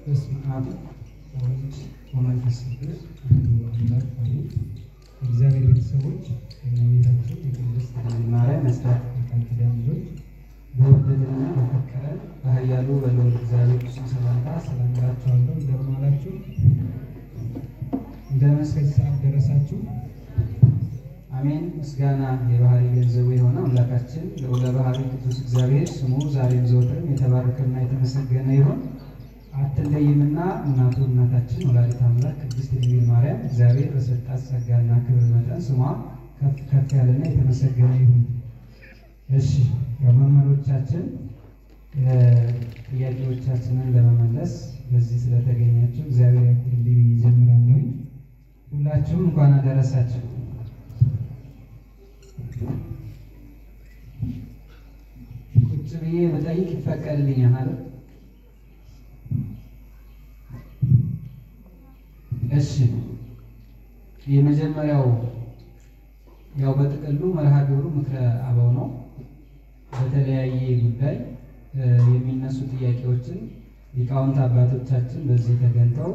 በስመ አብ ወወልድ ወመንፈስ ቅዱስ አምላክ አሜን። እግዚአብሔር ቤተሰቦች የእመቤታችን የቅድስት ድንግል ማርያም መስራት ቃል ኪዳን ልጆች በወደደንና በፈቀረን በኃያሉ በልዑል እግዚአብሔር ፍጹም ሰላምታ ሰላም እላችኋለሁ። እንደምን ዋላችሁ? እንደምን እስከዚህ ሰዓት ደረሳችሁ? አሜን። ምስጋና የባህሪ ገንዘቡ የሆነ አምላካችን ልዑለ ባሕሪ ቅዱስ እግዚአብሔር ስሙ ዛሬም ዘወትርም የተባረከና የተመሰገነ ይሁን። አትለይምና እናቱ እናታችን ወላዲተ አምላክ ቅድስት ድንግል ማርያም እግዚአብሔር በሰጣት ጸጋና ክብር መጠን ስሟ ከፍ ከፍ ያለና የተመሰገነ ይሁን። እሺ መምህሮቻችን ጥያቄዎቻችንን ለመመለስ በዚህ ስለተገኛችሁ እግዚአብሔር ያክብርልኝ ይጀምራለሁ። ሁላችሁም እንኳን አደረሳችሁ። ቁጭ ብዬ መጠይቅ ይፈቀድልኛል? እሺ የመጀመሪያው ያው በጥቅሉ መርሃ ግብሩ ምክረ አበው ነው። በተለያየ ጉዳይ የሚነሱ ጥያቄዎችን ሊቃውንት አባቶቻችን በዚህ ተገኝተው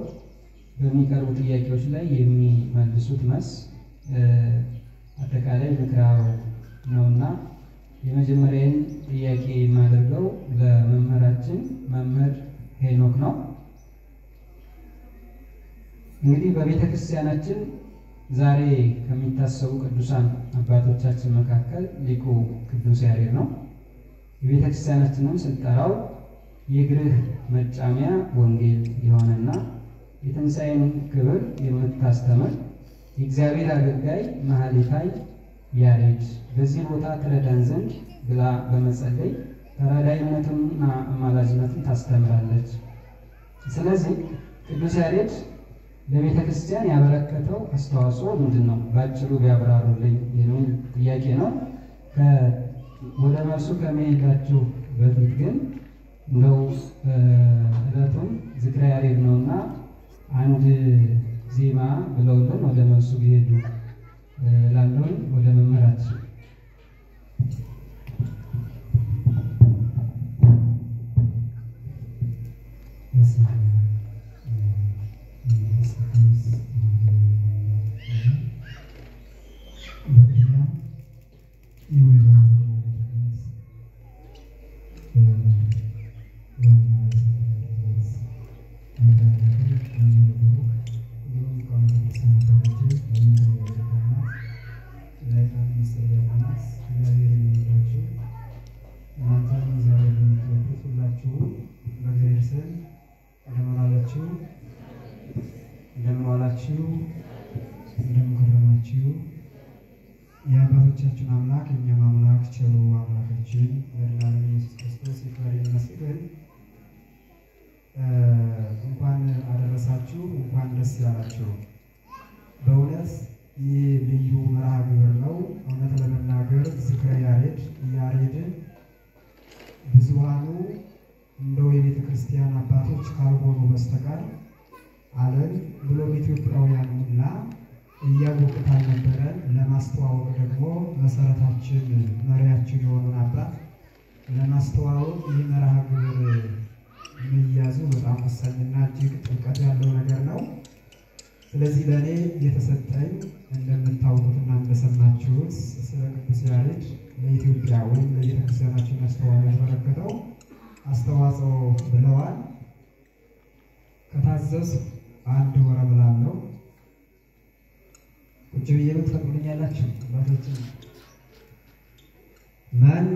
በሚቀርቡ ጥያቄዎች ላይ የሚመልሱት መልስ አጠቃላይ ምክረ አበው ነውና የመጀመሪያውን ጥያቄ የማደርገው ለመምህራችን መምህር ሄኖክ ነው። እንግዲህ በቤተ ክርስቲያናችን ዛሬ ከሚታሰቡ ቅዱሳን አባቶቻችን መካከል ሊቁ ቅዱስ ያሬድ ነው። የቤተ ክርስቲያናችንን ስንጠራው የእግርህ መጫሚያ ወንጌል የሆነና የትንሣኤን ክብር የምታስተምር የእግዚአብሔር አገልጋይ መሐሌታይ ያሬድ በዚህ ቦታ ትረዳን ዘንድ ብላ በመጸለይ ተራዳኢነትንና አማላጅነትን ታስተምራለች። ስለዚህ ቅዱስ ያሬድ ለቤተ ክርስቲያን ያበረከተው አስተዋጽኦ ምንድነው? ባጭሩ ቢያብራሩልኝ የሚል ጥያቄ ነው። ወደ መልሱ ከመሄዳችሁ በፊት ግን እንደው ዕለቱም ዝክረ ያሬድ ነውና አንድ ዜማ ብለውልን ወደ መልሱ ቢሄዱ ላለውን ወደ መምህራችን የአባቶቻችን አምላክ እኛም አምላክ ቸሩ አምላካችን ወላዲተ ኢየሱስ ክርስቶስ ይክበር ይመስገን። እንኳን አደረሳችሁ፣ እንኳን ደስ ያላችሁ። በእውነት ይህ ልዩ መርሃ ግብር ነው። እውነት ለመናገር ዝክረ ያሬድን ብዙሃኑ እንደው የቤተ ክርስቲያን አባቶች ካልሆኑ በስተቀር ዓለም ብሎም ኢትዮጵያውያን ሁላ እያወቁት አልነበረ። ለማስተዋወቅ ደግሞ መሰረታችን መሪያችን የሆኑን አባት ለማስተዋወቅ ይህ መርሃ ግብር መያዙ በጣም ወሳኝና እጅግ ጥልቀት ያለው ነገር ነው። ስለዚህ ለእኔ የተሰጠኝ እንደምታውቁትና እንደሰማችሁት ስለ ቅዱስ ያሬድ ለኢትዮጵያ ወይም ለቤተክርስቲያናችን ያበረከተው አስተዋጽኦ ብለዋል። ከታዘዝ አንድ ወር ብላለሁ። ቁጭ ብዬ ትፈቅዱልኛላችሁ? አባቶችን መኖ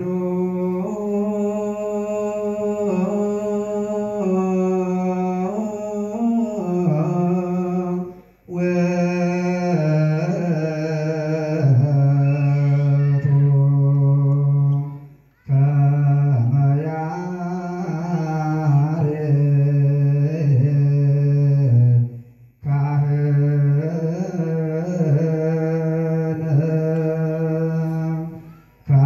Ka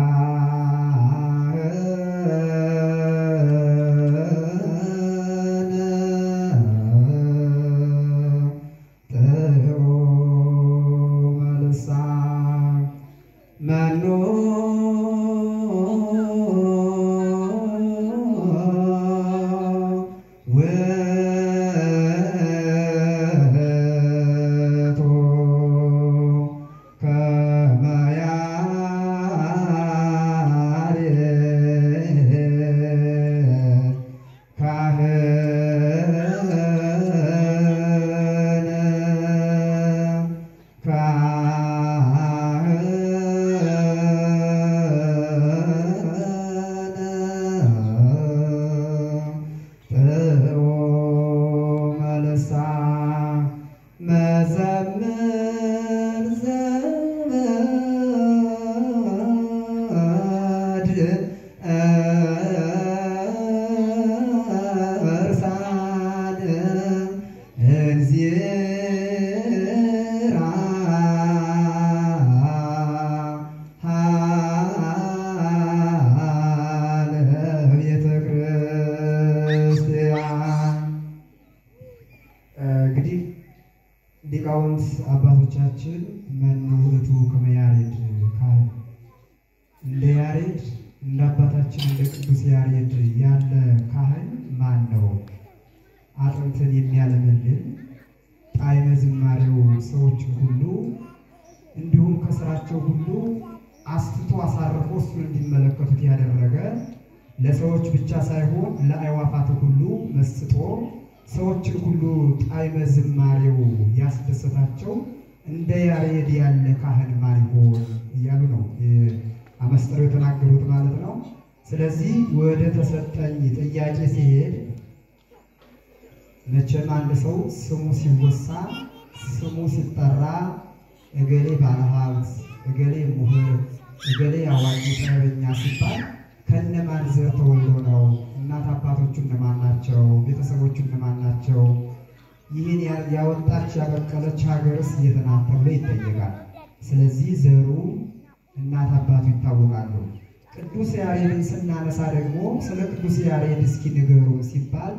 ሊቃውንት አባቶቻችን መኑ ውእቱ ከመ ያሬድ ካህን እንደ ያሬድ እንደ አባታችን እንደ ቅዱስ ያሬድ ያለ ካህን ማን ነው? አጥንትን የሚያለመልም ጣዕመ ዝማሬው ሰዎችን ሁሉ እንዲሁም ከስራቸው ሁሉ አስትቶ አሳርፎ እሱን እንዲመለከቱት ያደረገ ለሰዎች ብቻ ሳይሆን ለአዕዋፋት ሁሉ መስጦ ሰዎችን ሁሉ ጣዕመ ዝማሬው ያስደሰታቸው እንደ ያሬድ ያለ ካህን ማን ይሆን እያሉ ነው አመስጥረው የተናገሩት ማለት ነው። ስለዚህ ወደ ተሰጠኝ ጥያቄ ሲሄድ መቼም አንድ ሰው ስሙ ሲወሳ ስሙ ሲጠራ እገሌ ባለሀብት፣ እገሌ ምሁር፣ እገሌ አዋቂ ጥበበኛ ሲባል ከነማን ዘር ተወልዶ ነው? እናት አባቶቹ እነማን ናቸው? ቤተሰቦቹ እነማን ናቸው? ይህን ያወጣች ያበቀለች ሀገርስ የት ናት ተብሎ ይጠየቃል። ስለዚህ ዘሩ እናት አባቱ ይታወቃሉ። ቅዱስ ያሬድን ስናነሳ ደግሞ ስለ ቅዱስ ያሬድ እስኪ ንገሩ ሲባል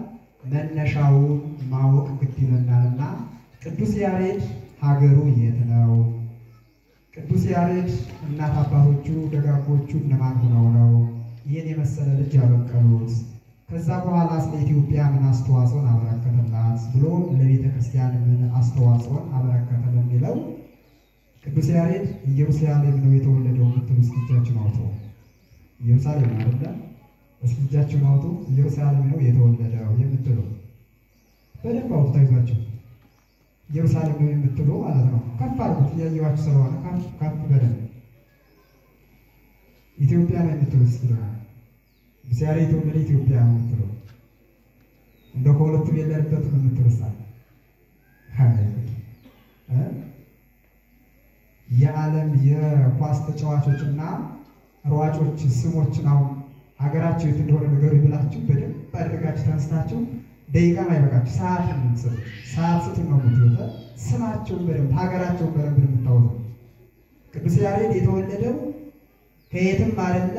መነሻውን ማወቅ ግድ ይለናልና ቅዱስ ያሬድ ሀገሩ የት ነው? ቅዱስ ያሬድ እናት አባቶቹ ደጋጎቹ እነማን ሆነው ነው ይህን የመሰለ ልጅ ያበቀሉት? ከዛ በኋላ ስለ ኢትዮጵያ ምን አስተዋጽኦን አበረከተላት ብሎ ለቤተ ክርስቲያን ምን አስተዋጽኦን አበረከተ ለሚለው ቅዱስ ያሬድ ኢየሩሳሌም ነው የተወለደው የምትሉ እስኪ እጃችሁን አውጡ። ኢየሩሳሌም ነው አይደል? እስኪ እጃችሁን አውጡ። ኢየሩሳሌም ነው የተወለደው የምትሉ በደንብ አውጡ። ታይዟችሁ ኢየሩሳሌም ነው የምትሉ ማለት ነው። ከፍ አድርጉት እያየኋችሁ ስለሆነ ከፍ በደንብ ኢትዮጵያ ነው የምትሉ እስኪ ቅዱስ ያሬድ የተወለደ ኢትዮጵያ ነው የምትሉ እንደ ከሁለቱም የለንበትም የምትሉሳ የዓለም የኳስ ተጫዋቾችና ሯጮች ስሞችን አሁን ሀገራቸው የት እንደሆነ ነገሩ ይብላችሁ በደንብ አድርጋችሁ ተነስታችሁ ደቂቃ አይበቃችሁ ሰዓት ስጡ ነው የምትሉት። ስማቸውን በደንብ ሀገራቸውን በደንብ የምታወጡ ቅዱስ ያሬድ የተወለደው ከየትም አይደለ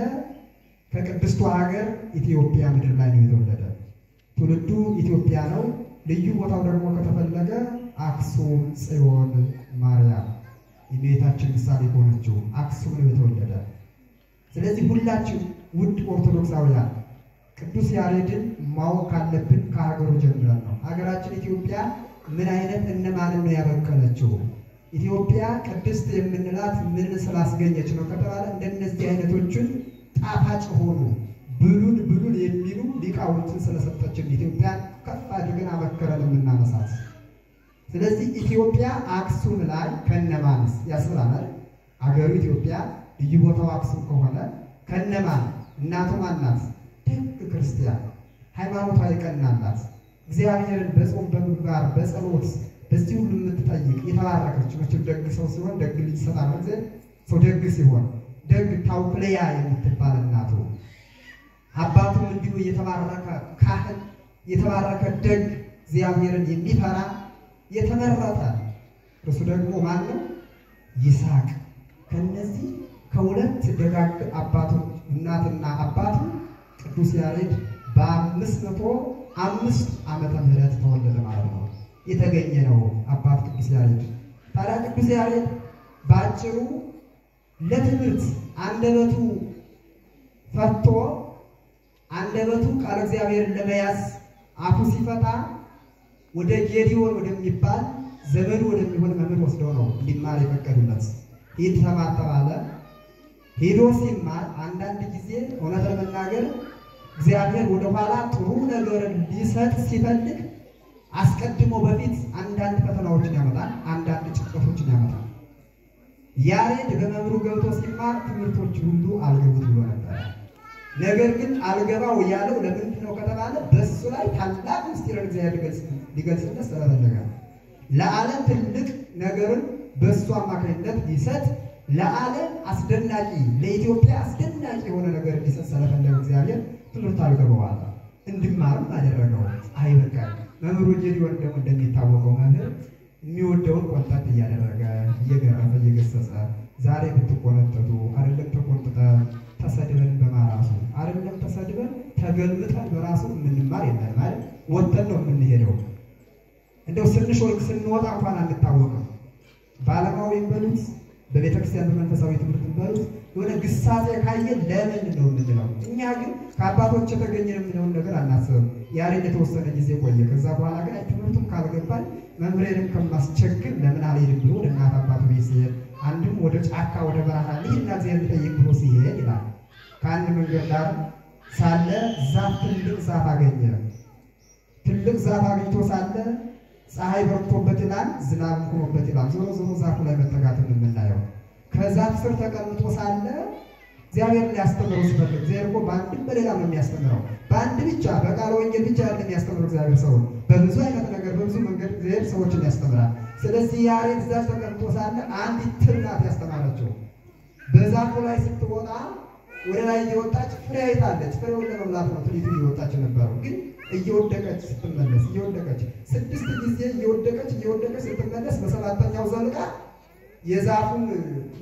ከቅድስቷ ሀገር ኢትዮጵያ ምድር ላይ ነው የተወለደ። ትውልዱ ኢትዮጵያ ነው። ልዩ ቦታው ደግሞ ከተፈለገ አክሱም ጽዮን ማርያም የቤታችን ምሳሌ ሆነችው አክሱም ነው የተወለደ። ስለዚህ ሁላችሁ ውድ ኦርቶዶክሳውያን ቅዱስ ያሬድን ማወቅ ካለብን ከሀገሩ ጀምረን ነው። ሀገራችን ኢትዮጵያ ምን አይነት እነማንን ነው ያበቀለችው? ኢትዮጵያ ቅድስት የምንላት ምን ስላስገኘች ነው ከተባለ እንደነዚህ አይነቶችን ጣፋጭ ሆኑ ብሉን የሚሉ ሊቃውንትን ስለሰጠችን ኢትዮጵያ ከፍ አድርገን አመከረን የምናነሳት። ስለዚህ ኢትዮጵያ አክሱም ላይ ከነማንስ ያስብላል። አገሩ ኢትዮጵያ ልዩ ቦታው አክሱም ከሆነ ከነማን እናቱ ማናት? ደግ ክርስቲያን ሃይማኖቷ የቀናላት እግዚአብሔርን በጾም በምግባር በጸሎት በዚህ ሁሉ የምትጠይቅ የተባረከች። መቼም ደግ ሰው ሲሆን ደግ ልጅ ይሰጣል። ሰው ደግ ሲሆን ደግ ታውክለያ የምትባል እናቱ አባቱም እንዲሁ የተባረከ ካህን የተባረከ ደግ እግዚአብሔርን የሚፈራ የተመረጠ እርሱ ደግሞ ማን ነው? ይስሐቅ። ከነዚህ ከሁለት ደጋግ አባቶች እናትና አባቱ ቅዱስ ያሬድ በ505 ዓመተ ምህረት ተወለደ ማለት ነው። የተገኘ ነው አባት ቅዱስ ያሬድ። ታዲያ ቅዱስ ያሬድ ባጭሩ ለትምህርት አንደበቱ ፈቶ አንደበቱ ቃል እግዚአብሔርን ለመያዝ አፉ ሲፈታ ወደ ጌዲዮን ወደሚባል ዘመኑ ወደሚሆን መምህር ወስደው ነው እንዲማር የፈቀዱለት። ሂድ ተማር ተባለ። ሄዶ ሲማር አንዳንድ ጊዜ እውነት ለመናገር እግዚአብሔር ወደ ኋላ ጥሩ ነገርን ሊሰጥ ሲፈልግ አስቀድሞ በፊት አንዳንድ ፈተናዎችን ያመጣል፣ አንዳንድ ጭንቀቶችን ያመጣል። ያሬድ በመምህሩ ገብቶ ሲማር ትምህርቶች ሁሉ አልገቡት ብሎ ነበር። ነገር ግን አልገባው ያለው ለምንድን ነው ከተባለ በሱ ላይ ታላቅ ምስጢርን እግዚአብሔር ሊገልጽለት ስለፈለገ ለዓለም ትልቅ ነገርን በሱ አማካኝነት ሊሰጥ ለዓለም አስደናቂ ለኢትዮጵያ አስደናቂ የሆነ ነገር ሊሰጥ ስለፈለገ እግዚአብሔር ትምህርት አልገባዋል እንዲማርም አደረገው። አይበቃም። መምህሩ ጌዲዮን ደግሞ እንደሚታወቀው መምህር የሚወደውን ቆንጠጥ እያደረገ እየገረፈ እየገሰጸ ዛሬ ብትቆነጠጡ አይደለም ተቆንጥጠ ተሰድበን በማራሱ አይደለም ተሰድበን ተገልምጠን በራሱ የምንማር የለም ማለት ወጥተን ነው የምንሄደው። እንደው ስንሾልክ ስንወጣ እንኳን አንታወቅም። ባለማዊ በሉት በቤተክርስቲያን በመንፈሳዊ ትምህርት በሉት የሆነ ግሳጼ ካየ ለምን ነው የምንለው። እኛ ግን ከአባቶች የተገኘ የምንለውን ነገር አናስብም። ያሬድ የተወሰነ ጊዜ ቆየ። ከዛ በኋላ ግን ትምህርቱም ካልገባኝ መምህሬንም ከማስቸግር ለምን አልሄድም ብሎ ወደ እናት አባቱ ቤት ሲሄድ አንድም ወደ ጫካ ወደ በረሃ ልሂድና እግዚአብሔር ልጠይቅ ብሎ ሲሄድ ይላል ከአንድ መንገድ ዳር ሳለ ዛፍ ትልቅ ዛፍ አገኘ። ትልቅ ዛፍ አግኝቶ ሳለ ፀሐይ በርቶበት ይላል፣ ዝናብ ቆሞበት ይላል። ዞሮ ዞሮ ዛፉ ላይ መጠጋትን የምናየው ከዛፍ ስር ተቀምጦ ሳለ እግዚአብሔር ሊያስተምረው ሲፈልግ እግዚአብሔር እኮ በአንድም በሌላ ነው የሚያስተምረው። በአንድ ብቻ በቃለ ወንጌል ብቻ ያለ የሚያስተምረው እግዚአብሔር ሰውን በብዙ አይነት ነገር በብዙ መንገድ እግዚአብሔር ሰዎችን ያስተምራል። ስለዚህ ያሬድ ዛፍ ተቀምጦ ሳለ አንዲት ትል ናት ያስተማረችው። በዛፉ ላይ ስትወጣ ወደ ላይ እየወጣች ፍሬ አይታለች። ፍሬውን ለመብላት ነው ትሊቱ እየወጣች ነበረው። ግን እየወደቀች ስትመለስ እየወደቀች 6 ጊዜ እየወደቀች ስትመለስ በሰባተኛው ዘልቃ የዛፉን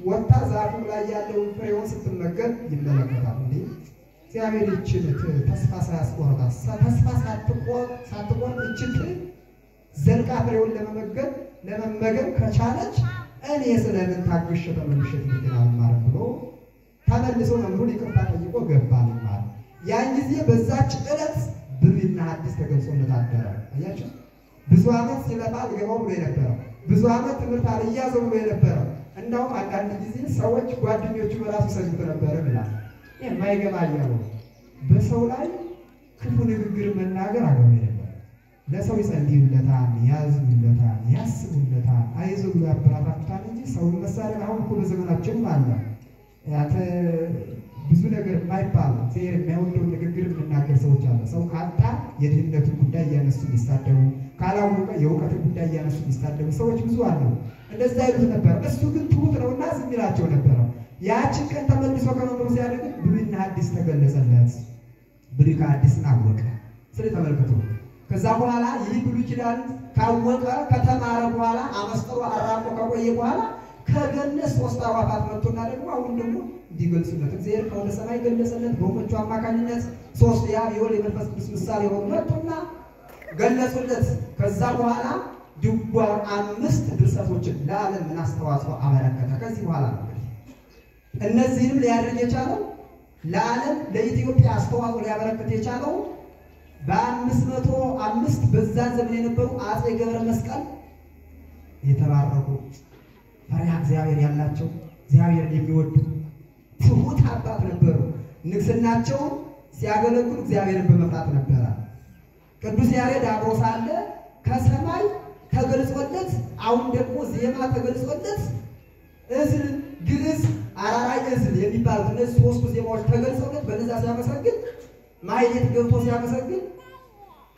ወጣ ዛፉ ላይ ያለውን ፍሬውን ስትመገብ ይመለከታል። እንዴ እግዚአብሔር ይችን ተስፋ ሳያስቆርጣት ተስፋ ሳትቆርጥ ይችን ዘልቃ ፍሬውን ለመመገብ ከቻለች እኔ ስለምን ታግሼ ተመልሼ ትግናል ማለት ብሎ ተመልሶ መምህሩን ይቅርታ ጠይቆ ገባል ማለት። ያን ጊዜ በዛች ዕለት ብሉይና ሐዲስ ተገልጾለት አደረ። አያችሁ ብዙ ዓመት ሲለፋ አልገባው ብሎ የነበረው ብዙ ዓመት ትምህርት አልያዘው ብሎ የነበረው እንዳውም አንዳንድ ጊዜ ሰዎች ጓደኞቹ በራሱ ሰግጥ ነበር ይላል። የማይገባ እያሉ በሰው ላይ ክፉ ንግግር መናገር አገው ነበር። ለሰው ይጸልዩለታል፣ ያዝኑለታል፣ ያስቡለታል፣ አይዞህ ያበረታቱታል እንጂ ሰው መሳሪያ አሁን እኮ በዘመናችን አለ ያተ ብዙ ነገር የማይባል እግዚአብሔር የማይወደውን ንግግር የምናገር ሰዎች አለ። ሰው ካጣ የድህነቱን ጉዳይ እያነሱ የሚሳደቡ፣ ካላወቀ የእውቀትን ጉዳይ እያነሱ የሚሳደቡ ሰዎች ብዙ አሉ። እንደዛ ይሉት ነበር። እሱ ግን ትሁት ነውና ዝም ይላቸው ነበር። ያችን ቀን ተመልሶ ከመምሩ ሲያደርግ ብሉይና ሐዲስ ተገለጸለት። ብሉይ ከሐዲስን አወቀ። ስለዚህ ተመልከቱ። ከዛ በኋላ ይህ ብሉይ ኪዳን ካወቀ ከተማረ በኋላ አመስጥሮ አራቆ ከቆየ በኋላ ከገነት 3 አዕዋፋት መጥቶና ደግሞ አሁን ደግሞ እንዲገልጹለት እግዚአብሔር ከወደ ሰማይ ገለጸለት። በወፎቹ አማካኝነት 3 የአብ የወልድ የመንፈስ ቅዱስ ምሳሌ ሆኖ መጥቶና ገለጹለት። ከዛ በኋላ ድጓው 5 ድርሰቶችን ለዓለም ምን አስተዋጽኦ አበረከተ። ከዚህ በኋላ ነው እነዚህንም ሊያደርግ የቻለው ለዓለም ለኢትዮጵያ አስተዋጽኦ ሊያበረክት የቻለው በ505 በዛን ዘመን የነበሩ አፄ ገብረ መስቀል የተባረኩ ፈሪሃ እግዚአብሔር ያላቸው እግዚአብሔርን የሚወዱ ትሁት አባት ነበሩ። ንግስናቸውን ሲያገለግሉ እግዚአብሔርን በመፍራት ነበረ። ቅዱስ ያሬድ አብሮ ሳለ ከሰማይ ተገልጾለት አሁን ደግሞ ዜማ ተገልጾለት እዝል፣ ግዕዝ፣ አራራይ፣ እዝል የሚባሉት እነዚህ 3ቱ ዜማዎች ተገልጾለት በነዛ ሲያመሰግን ማኅሌት ገብቶ ሲያመሰግን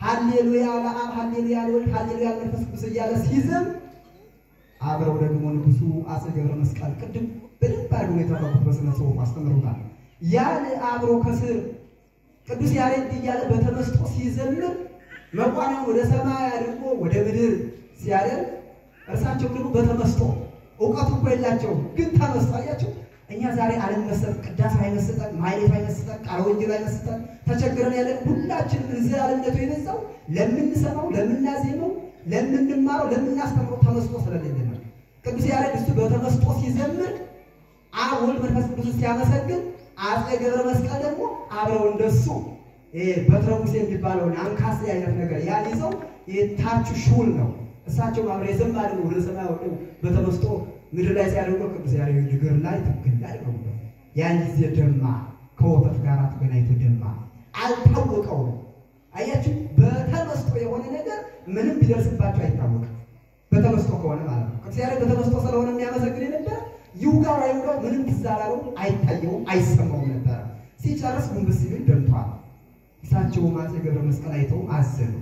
ሃሌሉያ ለአብ፣ ሃሌሉያ ለወልድ፣ ሃሌሉያ ለመንፈስ ቅዱስ እያለ ሲዘም አብረው ደግሞ ንጉሱ አፄ ገብረ መስቀል ቅድም በደንብ አድርገው የተረኩት በስነ ጽሑፍ አስተምረውታል። ያን አብሮ ከስር ቅዱስ ያሬድ እያለ በተመስጦ ሲዘምር መቋሚያውን ወደ ሰማይ አድርጎ ወደ ምድር ሲያደርግ እርሳቸው ደግሞ በተመስጦ እውቀቱ እኮ የላቸውም፣ ግን ተመስጦ አያቸው። እኛ ዛሬ አለመሰጥ ቅዳሴ አይመስጠን፣ ማኅሌት አይመስጠን፣ ቃለ ወንጌል አይመስጠን ተቸግረን ያለን ሁላችንም እንዝላልነቱ የበዛው ለምንሰማው፣ ለምናዜመው፣ ለምንማረው፣ ለምናስተምረው ተመስጦ ስለሌለን ነው። ቅዱስ ያሬድ እሱ በተመስጦ ሲዘምር አብ ወልድ መንፈስ ቅዱስ ሲያመሰግን አፄ ገብረ መስቀል ደግሞ አብረው እንደሱ በትረ ሙሴ የሚባለውን አንካሴ አይነት ነገር ያን ይዘው የታቹ ሹል ነው እሳቸው ማብረ የዘማሪ ወደ ሰማይ ወጥተው በተመስጦ ምድር ላይ ሲያደርጉ ቅዱስ ያሬድ ድግር ላይ ትክክል ላይ ነው። ያን ጊዜ ደማ ከወተት ጋር ተገናኝቶ ደማ አልታወቀው። አያችሁ በተመስጦ የሆነ ነገር ምንም ቢደርስባቸው አይታወቅም። በተመስጦ ከሆነ ማለት ነው። ቅዱስ ያሬድ በተመስጦ ስለሆነ የሚያመሰግን ነበር። ይውጋው አይውጋው ምንም ትዛላለው አይታየውም፣ አይሰማውም ነበር። ሲጨርስ ጉንብስ ሲል ደምቷል። እሳቸው አፄ ገብረ መስቀል አይተው አዘኑ።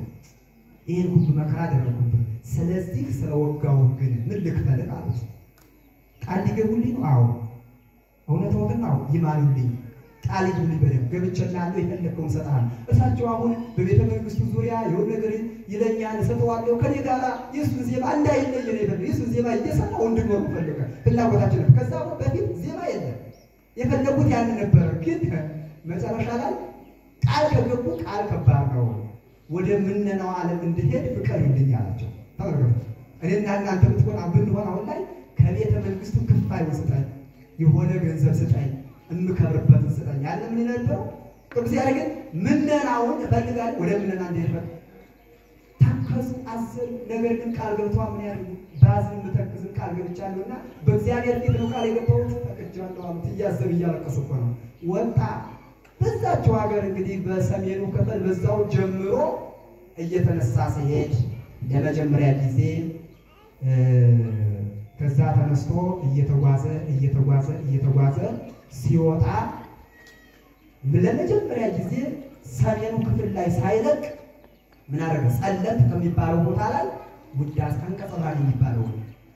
ይሄን ሁሉ መከራ አደረጉብን፣ ስለዚህ ስለወጋው ግን ምን ልክፈልህ አሉት። ቃል ሊገቡልኝ ነው? አዎ። እውነትዎትን ነው? ይማሉልኝ። ቃል ይግቡልኝ በደንብ ገብቼልሃለሁ፣ የፈለግከውን እሰጥሃለሁ። እሳቸው አሁን በቤተ መንግስቱ ዙሪያ የሆነ ነገር ይለኛል፣ እሰጠዋለሁ። ከኔ ጋር የእሱን ዜማ እንዳይለይ ነው የፈለገው። የእሱን ዜማ እየሰማሁ እንድኖር ፈለገ። ፍላጎታችን ነበር። ከዛ በፊት ዜማ የለም፣ የፈለጉት ያን ነበር። ግን መጨረሻ ላይ ቃል ከገቡ ቃል ከባድ ነው፣ ወደ ምነናው ዓለም እንድሄድ ፍቀዱልኝ አላቸው። ተመልከቱ። እኔና እናንተ ብንሆን አሁን ላይ ከቤተ መንግስቱ ክፋይ ስጠኝ፣ የሆነ ገንዘብ ስጠኝ፣ እምከብርበትን ስጠኝ ያለ ምን ነበር? ቅዱስ ያሬድ ግን ምነናውን እፈልጋለሁ ወደ ምነና እንዲሄድ ተከዙ አዘኑ። ነገር ግን ቃል ገብተዋል። ምን ያደርጉ? ባዝን ምተክዝን ቃል ገብቻለሁና በእግዚአብሔር ፊት ነው ቃል የገባሁት ፈቅጃለሁ አሉት። እያዘኑ እያለቀሱ እኮ ነው። ወጣ በዛቸው ሀገር እንግዲህ በሰሜኑ ክፍል በዛው ጀምሮ እየተነሳ ሲሄድ ለመጀመሪያ ጊዜ ከዛ ተነስቶ እየተጓዘ ሲወጣ ለመጀመሪያ ጊዜ ሰሜኑ ክፍል ላይ ሳይለቅ ምን አደረገ? ጸለት ከሚባለው ቦታ ላይ ውዳሴ አንቀጸ ብርሃን የሚባለው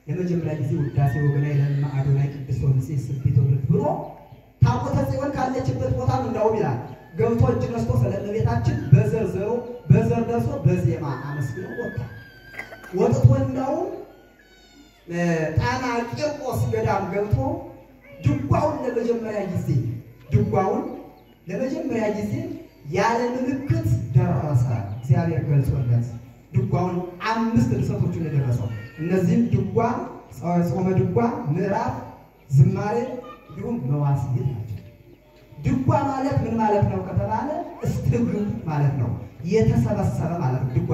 ለመጀመሪያ ጊዜ ውዳሴ ወገናይ ለማ አዶናይ ቅዱስ ወንሴ ስብይት ወልድ ብሎ ታቦተ ጽዮን ካለችበት ቦታ እንዳውም ይላል ገብቶ እጅ ነስቶ ስለእመቤታችን በዘር ደርሶ በዜማ አመስግኖ ወጥቶ እንዳውም ጣና ቂርቆስ ገዳም ገብቶ ድጓውን ለመጀመሪያ ጊዜ ያለ ምልክት ደረሰ። እግዚአብሔር ገልጾለት ድጓውን 5 ድርሰቶችን የደረሰው እነዚህም ድጓ፣ ጾመ ድጓ፣ ምዕራፍ፣ ዝማሬ እንዲሁም መዋሥዕት ናቸው። ድጓ ማለት ምን ማለት ነው ከተባለ እስትግቡ ማለት ነው፣ የተሰበሰበ ማለት ነው። ድጓ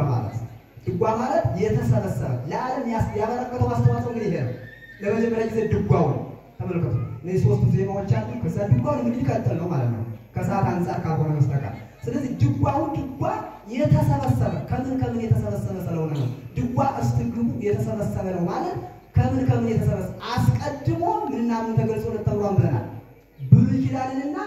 ማለት የተሰበሰበ ለዓለም ያበረከተው አስተዋጽኦ እንግዲህ ይሄ ነው። ለመጀመሪያ ጊዜ ድጓውን ተመልከቱ። እነዚህ 3 ዜማዎች አሉ። ከዛ ድጓውን እንግዲህ ቀጥል ነው ማለት ነው ከሰዓት አንፃር ካልሆነ በስተቀር። ስለዚህ ድጓ የተሰበሰበ ከምን የተሰበሰበ ስለሆነ ነው። ድጓ እስትግቡ የተሰበሰበ ነው ማለት ከምን የተሰበሰበ አስቀድሞ ምንና ምን ተገልጾለት ተብሏል ብለናል። ብሉይ ኪዳንና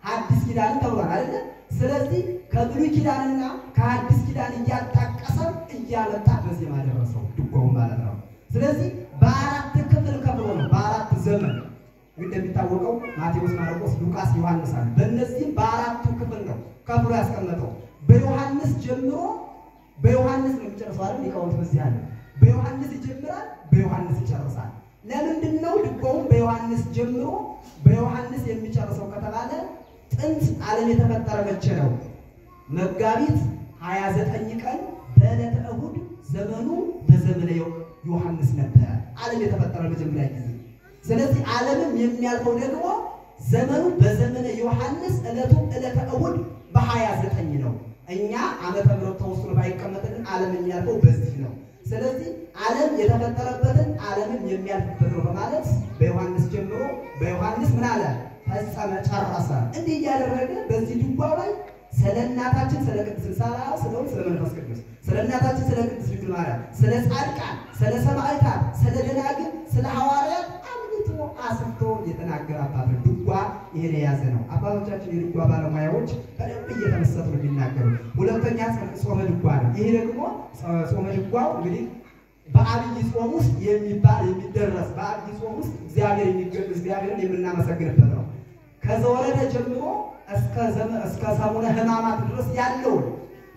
አዲስ ኪዳንን ተብሏል አይደል? ስለዚህ ከብሉይ ኪዳንና ከአዲስ ኪዳን እያጣቀሰ እያመጣ በዜማ ደረሰው ድጓው ማለት ነው። ስለዚህ በ4 ክፍል ከፍሎ ነው፣ በ4 ዘመን እንደሚታወቀው ማቴዎስ፣ ማርቆስ፣ ሉቃስ፣ ዮሐንስ አለ። በእነዚህም በ4 ክፍል ነው ከፍሎ ያስቀመጠው። በዮሐንስ ጀምሮ በዮሐንስ ነው የሚጨርሰው አይደል? ሊቃውንት በዚህ አለ። በዮሐንስ ይጀምራል፣ በዮሐንስ ይጨርሳል። ለምንድን ነው ድጓውን በዮሐንስ ጀምሮ በዮሐንስ የሚጨርሰው ከተባለ ጥንት ዓለም የተፈጠረ መቼ ነው? መጋቢት 29 ቀን በዕለተ እሑድ ዘመኑ በዘመነ ዮሐንስ ነበር ዓለም የተፈጠረ መጀመሪያ ጊዜ። ስለዚህ ዓለምም የሚያልፈው ደግሞ ዘመኑ በዘመነ ዮሐንስ ዕለቱ ዕለተ እሑድ በ29 ነው። እኛ ዓመተ ምሕረት ተወስኖ ባይቀመጥልን ዓለም የሚያልፈው በዚህ ነው። ስለዚህ ዓለም የተፈጠረበትን ዓለምን የሚያልፍበት ነው በማለት በዮሐንስ ጀምሮ በዮሐንስ ምን አለ? ፈጸመ፣ ጨረሰ። እንዲህ እያደረገ በዚህ ድጓ ላይ ስለ እናታችን ስለ ቅድስት ሳራ ስለ መንፈስ ቅዱስ፣ ስለ እናታችን ስለ ቅድስት ድንግል ማርያም፣ ስለ ጻድቃን፣ ስለ ሰማዕታት፣ ስለ ደናግል፣ ስለ ሐዋርያት አስፍቶ የተናገረ አባት ነው። ድጓ ይሄን የያዘ ነው። አባቶቻችን የድጓ ባለሙያዎች በደንብ እየተመሰጡ ነው የሚናገሩ። ሁለተኛ ጾመ ድጓ ነው። ይሄ ደግሞ ጾመ ድጓው እንግዲህ በአብይ ጾም ውስጥ የሚደረስ በአብይ ጾም ውስጥ እግዚአብሔርን የምናመሰግንበት ነው። ከዘወረደ ጀምሮ እስከ ሰሙነ ሕማማት ድረስ ያለውን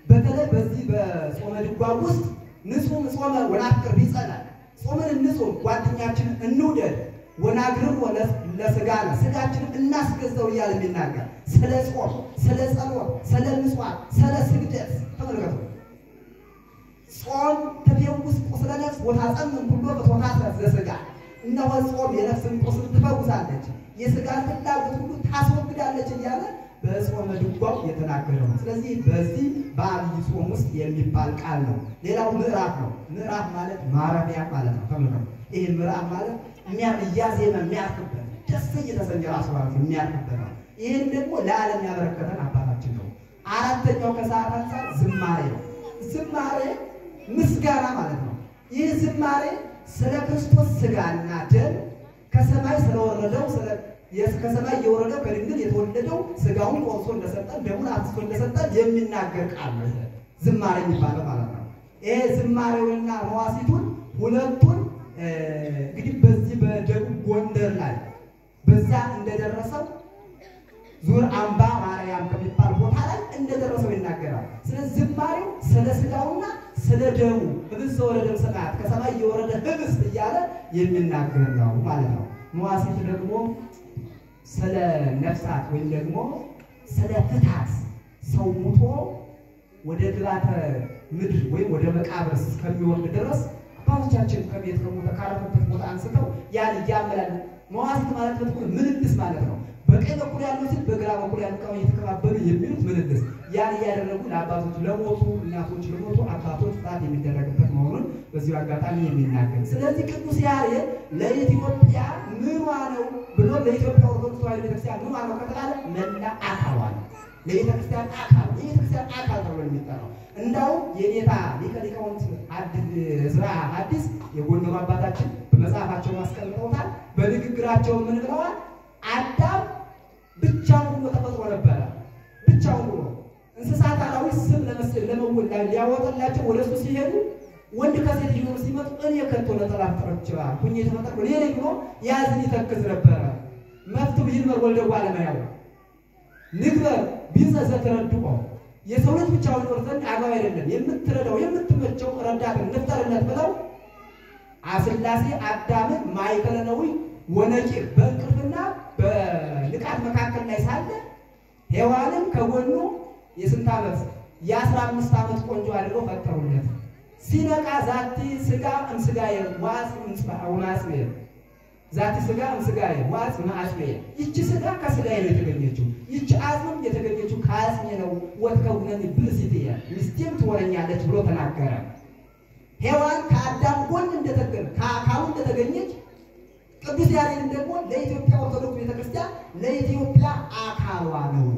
በተለይ በዚህ በጾመ ድጓ ውስጥ ንጹህ ጾመ ወናፍቅር ቢጸናል ጾምን እንጾም፣ ጓደኛችንን እንውደድ፣ ወናግር ለስጋና ስጋችንን እናስገዛው እያለ የሚናገር ስለ ጾም፣ ስለ ጸሎት፣ ስለ ምጽዋት፣ ስለ ስግደት ተመልከቱ። ጾም ተፈውስ ቁስለ ነፍስ ወታጸምን ሁሉ በተወታተ ዘስጋ። እነሆ ጾም የነፍስን ቁስል ትፈውሳለች፣ የስጋን ፍላጎት ሁሉ ታስወግዳለች እያለ በጾመ ድጓው የተናገረው ነው። ስለዚህ በዚህ በአብይ ጾም ውስጥ የሚባል ቃል ነው። ሌላው ምዕራፍ ነው። ምዕራፍ ማለት ማረፊያ ማለት ነው። ተመልከቱ። ይሄ ምዕራፍ ማለት እያዜመ የሚያርፍበት ደስ እየተሰኘ ራሱ ማለት የሚያርፍበት ነው። ይህን ደግሞ ለዓለም ያበረከተን አባታችን ነው። አራተኛው ከሰዓት አንፃር ዝማሬ ነው። ዝማሬ ምስጋና ማለት ነው። ይህ ዝማሬ ስለ ክርስቶስ ስጋና ደም ከሰማይ ስለወረደው ከሰማይ የወረደው ከድንግል የተወለደው ስጋውን ቆርሶ እንደሰጠን ደሙን አፍስሶ እንደሰጠን የሚናገር ቃል ነው ዝማሬ የሚባለው ማለት ነው። ይሄ ዝማሬውንና መዋሥዕቱን ሁለቱን እንግዲህ በዚህ በደቡብ ጎንደር ላይ በዛ እንደደረሰው ዙር አምባ ማርያም ከሚባል ቦታ ላይ እንደደረሰው ይናገራል። ስለዚህ ዝማሬው ስለ ስጋውና ስለ ደሙ ህብስት ዘወረደ ሰማያት ከሰማይ የወረደ ህብስት እያለ የሚናገር ነው ማለት ነው። መዋሥዕት ደግሞ ስለ ነፍሳት ወይም ደግሞ ስለ ፍታት ሰው ሙቶ ወደ ግባተ ምድር ወይም ወደ መቃብር እስከሚወርድ ድረስ አባቶቻችን ከቤት ከሞተ ካረፈበት ቦታ አንስተው ያን እያመላል መዋሥዕት ማለት በትኩር ምልልስ ማለት ነው። በቀኝ በኩል ያሉትን በግራ በኩል ያሉት እየተቀባበሉ የሚሉት ምልልስ ያን እያደረጉ ለአባቶች ለሞቱ እናቶች ለሞቱ አባቶች ጣት የሚደረግበት መሆኑን በዚሁ አጋጣሚ የሚናገር። ስለዚህ ቅዱስ ያሬድ ለኢትዮጵያ ምኗ ነው ብሎ ለኢትዮጵያ ኦርቶዶክስ ተዋሕዶ ቤተክርስቲያን ምኗ ነው ከተባለ መላ አካሏ ነው። ለቤተክርስቲያን አካል ተብሎ የሚጠራው እንዳውም የኔታ ሊቀ ሊቃውንት ዕዝራ ሐዲስ የጎንደሩ አባታችን በመጽሐፋቸው አስቀምጠውታል። በንግግራቸው ምን ብለዋል? አዳም ብቻውን ሆኖ ተፈጥሮ ነበረ። ብቻውን ሆኖ እንስሳት አራዊት ስም ለመወለድ ሊያወጣላቸው ወደሱ ሲሄዱ ወንድ ከሴት ይኖር ሲመጡ እኔ ከቶ ለተራፍጥሮችባ ኩኝ የተፈጠሩ ሌላ ብሎ ያዝን ይተክዝ ነበረ። መፍቱ ይልመር ወልደ ባለማያው ንግበር ቢዘዘ ተረድቆ የሰው ልጅ ብቻውን ይኖር ዘንድ አግባብ አይደለም። የምትረዳው የምትመቸው ረዳት እንፍጠርለት ብለው አስላሴ አዳምን ማይከለነዊ ወነቂር በእንቅልፍና በንቃት መካከል ላይ ሳለ ሔዋንን ከጎኑ የስንት ዓመት የ15 ዓመት ቆንጆ አድርገው ፈጠሩለት። ሲነቃ ዛቲ ስጋ እምስጋዬ ዋስ እምጽባውናስሜ ዛቲ ስጋ እምስጋዬ ዋስ ማአስሜ ይቺ ስጋ ከስጋዬ ነው የተገኘችው፣ ይቺ አጽም የተገኘችው ከአጽሜ ነው። ወትከውነኒ ብእሲትየ ሚስቴም ትወረኛለች ብሎ ተናገረ። ሔዋን ከአዳም ጎን ከአካሉ እንደተገኘች ቅዱስ ያሬድ ደግሞ ለኢትዮጵያ ኦርቶዶክስ ቤተክርስቲያን ለኢትዮጵያ አካሏ ነው፣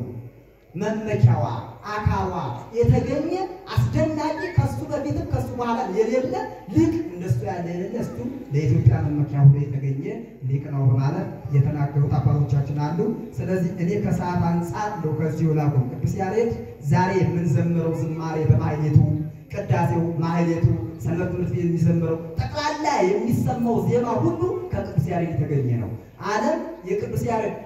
መመኪያዋ አካሏ የተገኘ አስደናቂ ከሱ በፊትም ከሱ በኋላ የሌለ ሊቅ እንደሱ ያለ የሌለ እሱ ለኢትዮጵያ መመኪያ ሆኖ የተገኘ ሊቅ ነው በማለት የተናገሩት አባቶቻችን አሉ። ስለዚህ እኔ ከሰዓት አንጻር ነው ከዚሁ ላቁም። ቅዱስ ያሬድ ዛሬ የምንዘምረው ዝማሬ በማህሌቱ ቅዳሴው ማህሌቱ ሰንበት ትምህርት ቤት የሚዘምረው ጠቅላላ የሚሰማው ዜማ ሁሉ ከቅዱስ ያሬድ የተገኘ ነው። ዓለም የቅዱስ ያሬድ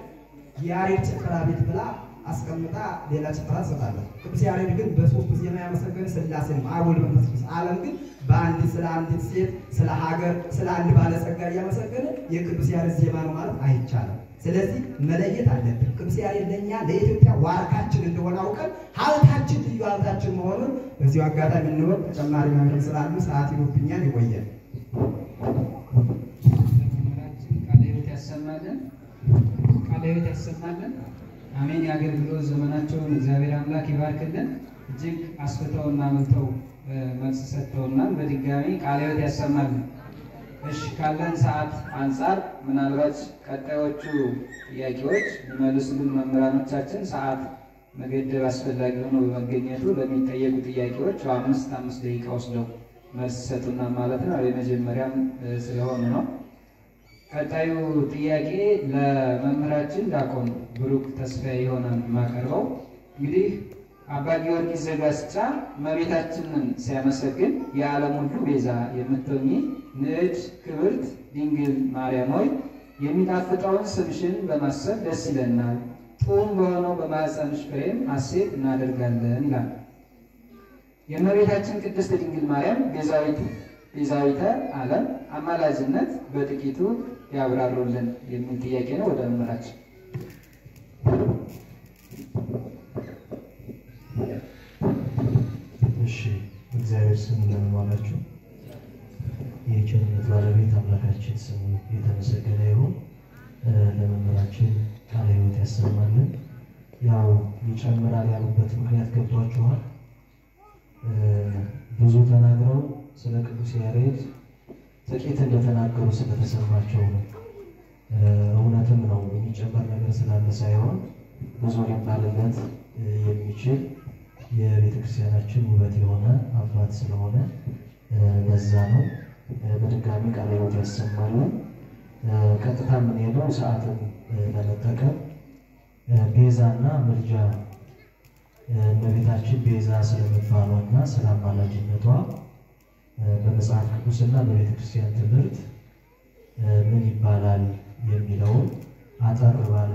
ጭፈራ ቤት ብላ አስቀምጣ ሌላ ጭፈራ ትሰጣለች። ቅዱስ ያሬድ ግን በሶስቱ ዜማ ያመሰገነ ሥላሴ ነው፣ አብ ወልድ መንፈስ ቅዱስ። ዓለም ግን በአንዲት ስለ አንዲት ሴት ስለ ሀገር ስለ አንድ ባለጸጋ እያመሰገነ የቅዱስ ያሬድ ዜማ ነው ማለት አይቻልም። ስለዚህ መለየት አለብን። ቅዱስ ያሬድ ለእኛ ለኢትዮጵያ ዋርካችን እንደሆነ አውቀን ሀብታችን ልዩ ሀብታችን መሆኑን በዚሁ አጋጣሚ እንወቅ። ተጨማሪ መምህር ስላሉ ሰዓት ይኖብኛል፣ ይቆያል። ቃለ ሕይወት ያሰማልን፣ ቃለ ሕይወት ያሰማልን። አሜን። የአገልግሎት ዘመናቸውን እግዚአብሔር አምላክ ይባርክልን። እጅግ አስፍተውና አምልተው መልስ ሰጥተውናል። በድጋሚ ቃለ ሕይወት ያሰማልን። እሺ፣ ካለን ሰዓት አንጻር ምናልባት ቀጣዮቹ ጥያቄዎች የሚመልሱልን መምህራኖቻችን ሰዓት መገደብ አስፈላጊ ሆኖ በመገኘቱ ለሚጠየቁ ጥያቄዎች በአምስት ደቂቃ ወስደው መልስ ሰጡና ማለት ነው። የመጀመሪያም ስለሆነ ነው። ቀጣዩ ጥያቄ ለመምህራችን ዲያቆን ብሩክ ተስፋዬ ይሆናል የማቀርበው። እንግዲህ አባ ጊዮርጊስ ዘጋስጫ እመቤታችንን ሲያመሰግን የዓለም ሁሉ ቤዛ የምትሆኚ ንዕድ ክብርት ድንግል ማርያም ሆይ የሚጣፍጠውን ስምሽን በማሰብ ደስ ይለናል፣ ጡም በሆነው በማኅፀንሽ ፍሬም ሐሴት እናደርጋለን ይላል። የእመቤታችን ቅድስት ድንግል ማርያም ቤዛዊተ ዓለም አማላጅነት በጥቂቱ ያብራሩልን የሚል ጥያቄ ነው። ወደ መምህራችን እሺ፣ እግዚአብሔር ስም እንደምን ዋላችሁ። የቸርነት ባለቤት አምላካችን ስሙ የተመሰገነ ይሁን። ለመምህራችን ቃለ ሕይወት ያሰማልን። ያው ይጨምራል ያሉበት ምክንያት ገብቷችኋል። ብዙ ተናግረው ስለ ቅዱስ ያሬድ ጥቂት እንደተናገሩ ስለተሰማቸው ነው። እውነትም ነው፣ የሚጨመር ነገር ስላለ ሳይሆን ብዙ ሊባልለት የሚችል የቤተክርስቲያናችን ውበት የሆነ አባት ስለሆነ በዛ ነው። በድጋሚ ቃለ ሕይወት ያሰማልን። ቀጥታ የምንሄደው ሰዓትን ለመጠቀም ቤዛና ምልጃ እመቤታችን ቤዛ ስለመባሏና ስለ አማላጅነቷ በመጽሐፍ ቅዱስና በቤተ ክርስቲያን ትምህርት ምን ይባላል የሚለውን አጠር ባለ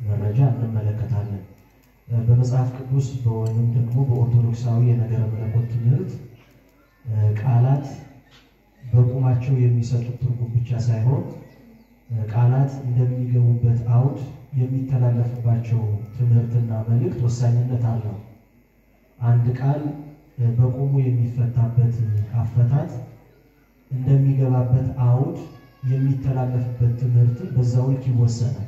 መረጃ እንመለከታለን። በመጽሐፍ ቅዱስ ወይም ደግሞ በኦርቶዶክሳዊ የነገረ መለኮት ትምህርት ቃላት በቁማቸው የሚሰጡት ትርጉም ብቻ ሳይሆን ቃላት እንደሚገቡበት አውድ የሚተላለፍባቸው ትምህርትና መልእክት ወሳኝነት አለው። አንድ ቃል በቁሙ የሚፈታበት አፈታት እንደሚገባበት አውድ የሚተላለፍበት ትምህርት በዛው ልክ ይወሰናል።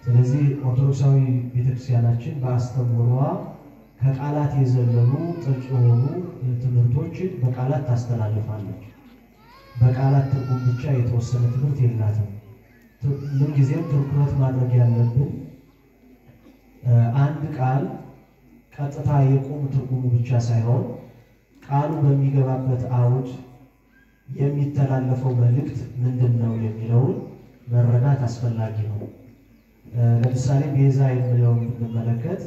ስለዚህ ኦርቶዶክሳዊ ቤተክርስቲያናችን በአስተምህሯ ከቃላት የዘለሉ ጥልቅ የሆኑ ትምህርቶችን በቃላት ታስተላልፋለች። በቃላት ትርጉም ብቻ የተወሰነ ትምህርት የላትም። ምንጊዜም ትኩረት ማድረግ ያለብን አንድ ቃል ቀጥታ የቁም ትርጉሙ ብቻ ሳይሆን ቃሉ በሚገባበት አውድ የሚተላለፈው መልእክት ምንድነው የሚለውን መረዳት አስፈላጊ ነው። ለምሳሌ ቤዛ የሚለውን ብንመለከት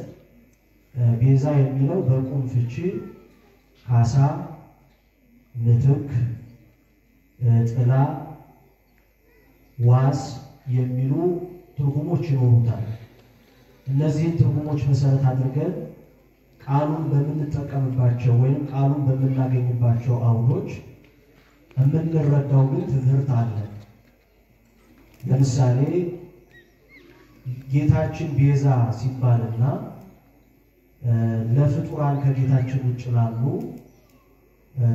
ቤዛ የሚለው በቁም ፍቺ ካሳ፣ ምትክ፣ ጥላ፣ ዋስ የሚሉ ትርጉሞች ይኖሩታል። እነዚህን ትርጉሞች መሰረት አድርገን ቃሉን በምንጠቀምባቸው ወይም ቃሉን በምናገኝባቸው አውዶች የምንረዳው ግን ትምህርት አለ። ለምሳሌ ጌታችን ቤዛ ሲባልና ለፍጡራን ከጌታችን ውጭ ላሉ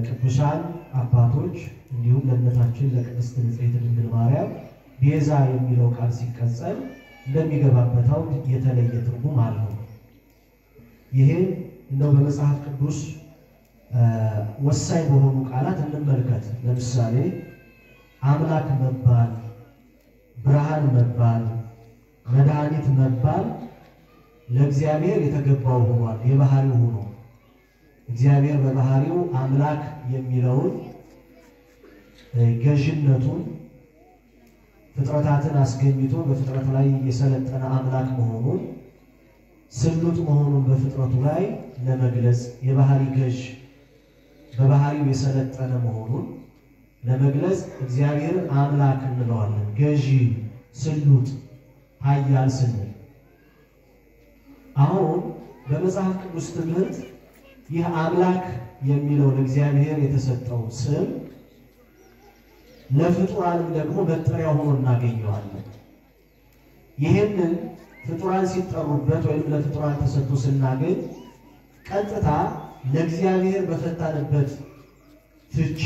ቅዱሳን አባቶች እንዲሁም ለእናታችን ለቅድስት ንጽሕት ድንግል ማርያም ቤዛ የሚለው ቃል ሲቀጸል እንደሚገባበት አውድ የተለየ ትርጉም አለው። ይሄ እንደው በመጽሐፍ ቅዱስ ወሳኝ በሆኑ ቃላት እንመልከት። ለምሳሌ አምላክ መባል፣ ብርሃን መባል፣ መድኃኒት መባል ለእግዚአብሔር የተገባው ሆኗል። የባህሪው ሆኖ እግዚአብሔር በባህሪው አምላክ የሚለውን ገዥነቱን ፍጥረታትን አስገኝቶ በፍጥረት ላይ የሰለጠነ አምላክ መሆኑን ስሉጥ መሆኑን በፍጥረቱ ላይ ለመግለጽ የባህሪ ገዥ በባህሪው የሰለጠነ መሆኑን ለመግለጽ እግዚአብሔርን አምላክ እንለዋለን። ገዢ፣ ስሉጥ፣ ኃያል ስንል አሁን በመጽሐፍ ቅዱስ ትምህርት ይህ አምላክ የሚለው ለእግዚአብሔር የተሰጠው ስም ለፍጡራንም ደግሞ መጠሪያ ሆኖ እናገኘዋለን። ይህንን ፍጡራን ሲጠሩበት ወይም ለፍጡራን ተሰጥቶ ስናገኝ ቀጥታ ለእግዚአብሔር በፈታንበት ፍቺ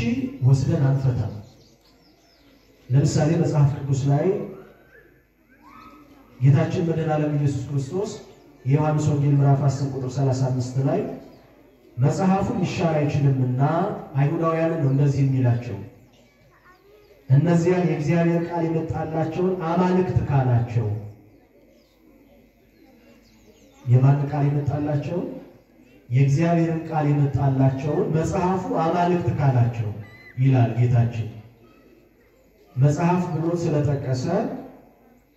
ወስደን አንፈታም። ለምሳሌ መጽሐፍ ቅዱስ ላይ ጌታችን መድኃኔዓለም ኢየሱስ ክርስቶስ የዮሐንስ ወንጌል ምዕራፍ 10 ቁጥር 35 ላይ መጽሐፉ ሊሻር አይችልምና አይሁዳውያንን ነው እንደዚህ የሚላቸው እነዚያን የእግዚአብሔር ቃል የመጣላቸውን አማልክት ካላቸው። የማን ቃል የመጣላቸው? የእግዚአብሔርን ቃል የመጣላቸውን መጽሐፉ አማልክት ካላቸው ይላል ጌታችን። መጽሐፍ ብሎ ስለጠቀሰ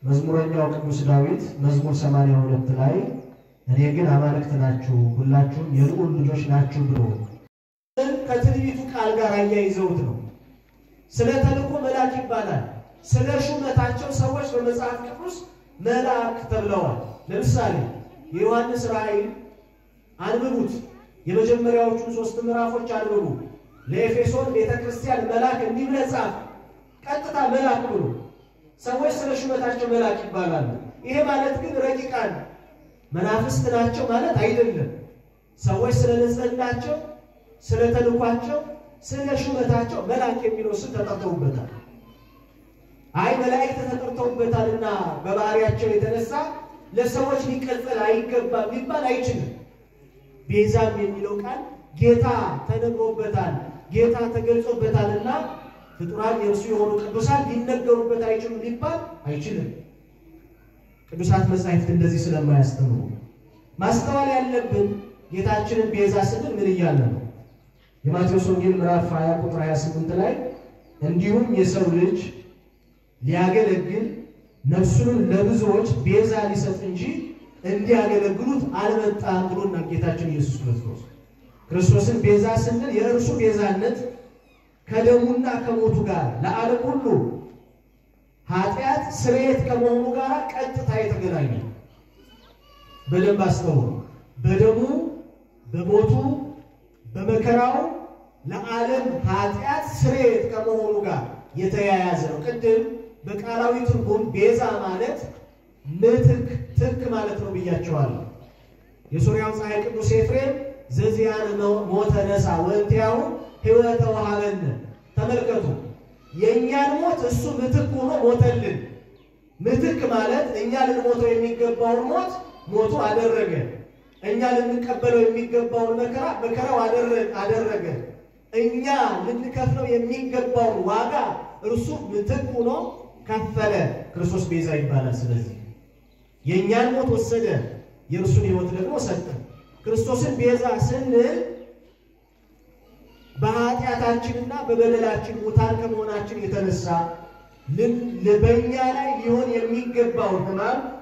መዝሙረኛው ቅዱስ ዳዊት መዝሙር 82 ላይ እኔ ግን አማልክት ናችሁ ሁላችሁም የልዑል ልጆች ናችሁ ብሎ ከትንቢቱ ቃል ጋር አያይዘውት ነው። ስለ ተልእኮ መልአክ ይባላል። ስለ ሹመታቸው ሰዎች በመጽሐፍ ቅዱስ መልአክ ተብለዋል። ለምሳሌ የዮሐንስ ራእይ አንብቡት። የመጀመሪያዎቹን 3 ምዕራፎች አንብቡ። ለኤፌሶን ቤተክርስቲያን መልአክ እንዲህ ብለህ ጻፍ። ቀጥታ መልአክ ብሎ ሰዎች ስለ ሹመታቸው መልአክ ይባላሉ። ይሄ ማለት ግን ረቂቃን መናፍስት ናቸው ማለት አይደለም። ሰዎች ስለ ንጽሕናቸው፣ ስለ ተልኳቸው፣ ስለ ሹመታቸው መልአክ የሚለው ስም ተጠርተውበታል። አይ መላእክት ተጠርተውበታልና በባህሪያቸው የተነሳ ለሰዎች ሊቀጥል አይገባም ሊባል አይችልም። ቤዛም የሚለው ቃል ጌታ ተነግሮበታል፣ ጌታ ተገልጾበታልና ፍጡራን የእርሱ የሆኑ ቅዱሳን ሊነገሩበት አይችሉም ሊባል አይችልም። ቅዱሳት መጻሕፍት እንደዚህ ስለማያስተምሩ ማስተዋል ያለብን ጌታችንን ቤዛ ስንል ምን እያለ ነው? የማቴዎስ ወንጌል ምዕራፍ 20 ቁጥር 28 ላይ እንዲሁም የሰው ልጅ ሊያገለግል ነፍሱን ለብዙዎች ቤዛ ሊሰጥ እንጂ እንዲያገለግሉት አልመጣም ብሎና ጌታችን ኢየሱስ ክርስቶስን ቤዛ ስንል የእርሱ ቤዛነት ከደሙና ከሞቱ ጋር ለዓለም ሁሉ ኃጢአት ስርየት ከመሆኑ ጋር ቀጥታ የተገናኘ። በደንብ አስተውሉ። በደሙ በሞቱ በመከራው ለዓለም ኃጢአት ስርየት ከመሆኑ ጋር የተያያዘ ነው። ቅድም በቃላዊ ትርጉም ቤዛ ማለት ምትክ ትክ ማለት ነው ብያቸዋለሁ። የሶርያው ፀሐይ ቅዱስ ኤፍሬም ዘዚያን ሞተ ነሳ ወንቲያው ሕይወተ ወሃበነ ተመልከቱ የኛን ሞት እሱ ምትክ ሆኖ ሞተልን ምትክ ማለት እኛ ልንሞተው የሚገባውን ሞት ሞቱ አደረገ እኛ ልንቀበለው የሚገባውን መከራው አደረገ እኛ ልንከፍለው የሚገባውን ዋጋ እርሱ ምትክ ሆኖ ከፈለ ክርስቶስ ቤዛ ይባላል ስለዚህ የኛን ሞት ወሰደ የእርሱን ሕይወት ደግሞ ሰጠ ክርስቶስን ቤዛ ስንል በኃጢአታችንና በበደላችን ሙታን ከመሆናችን የተነሳ በእኛ ላይ ሊሆን የሚገባውን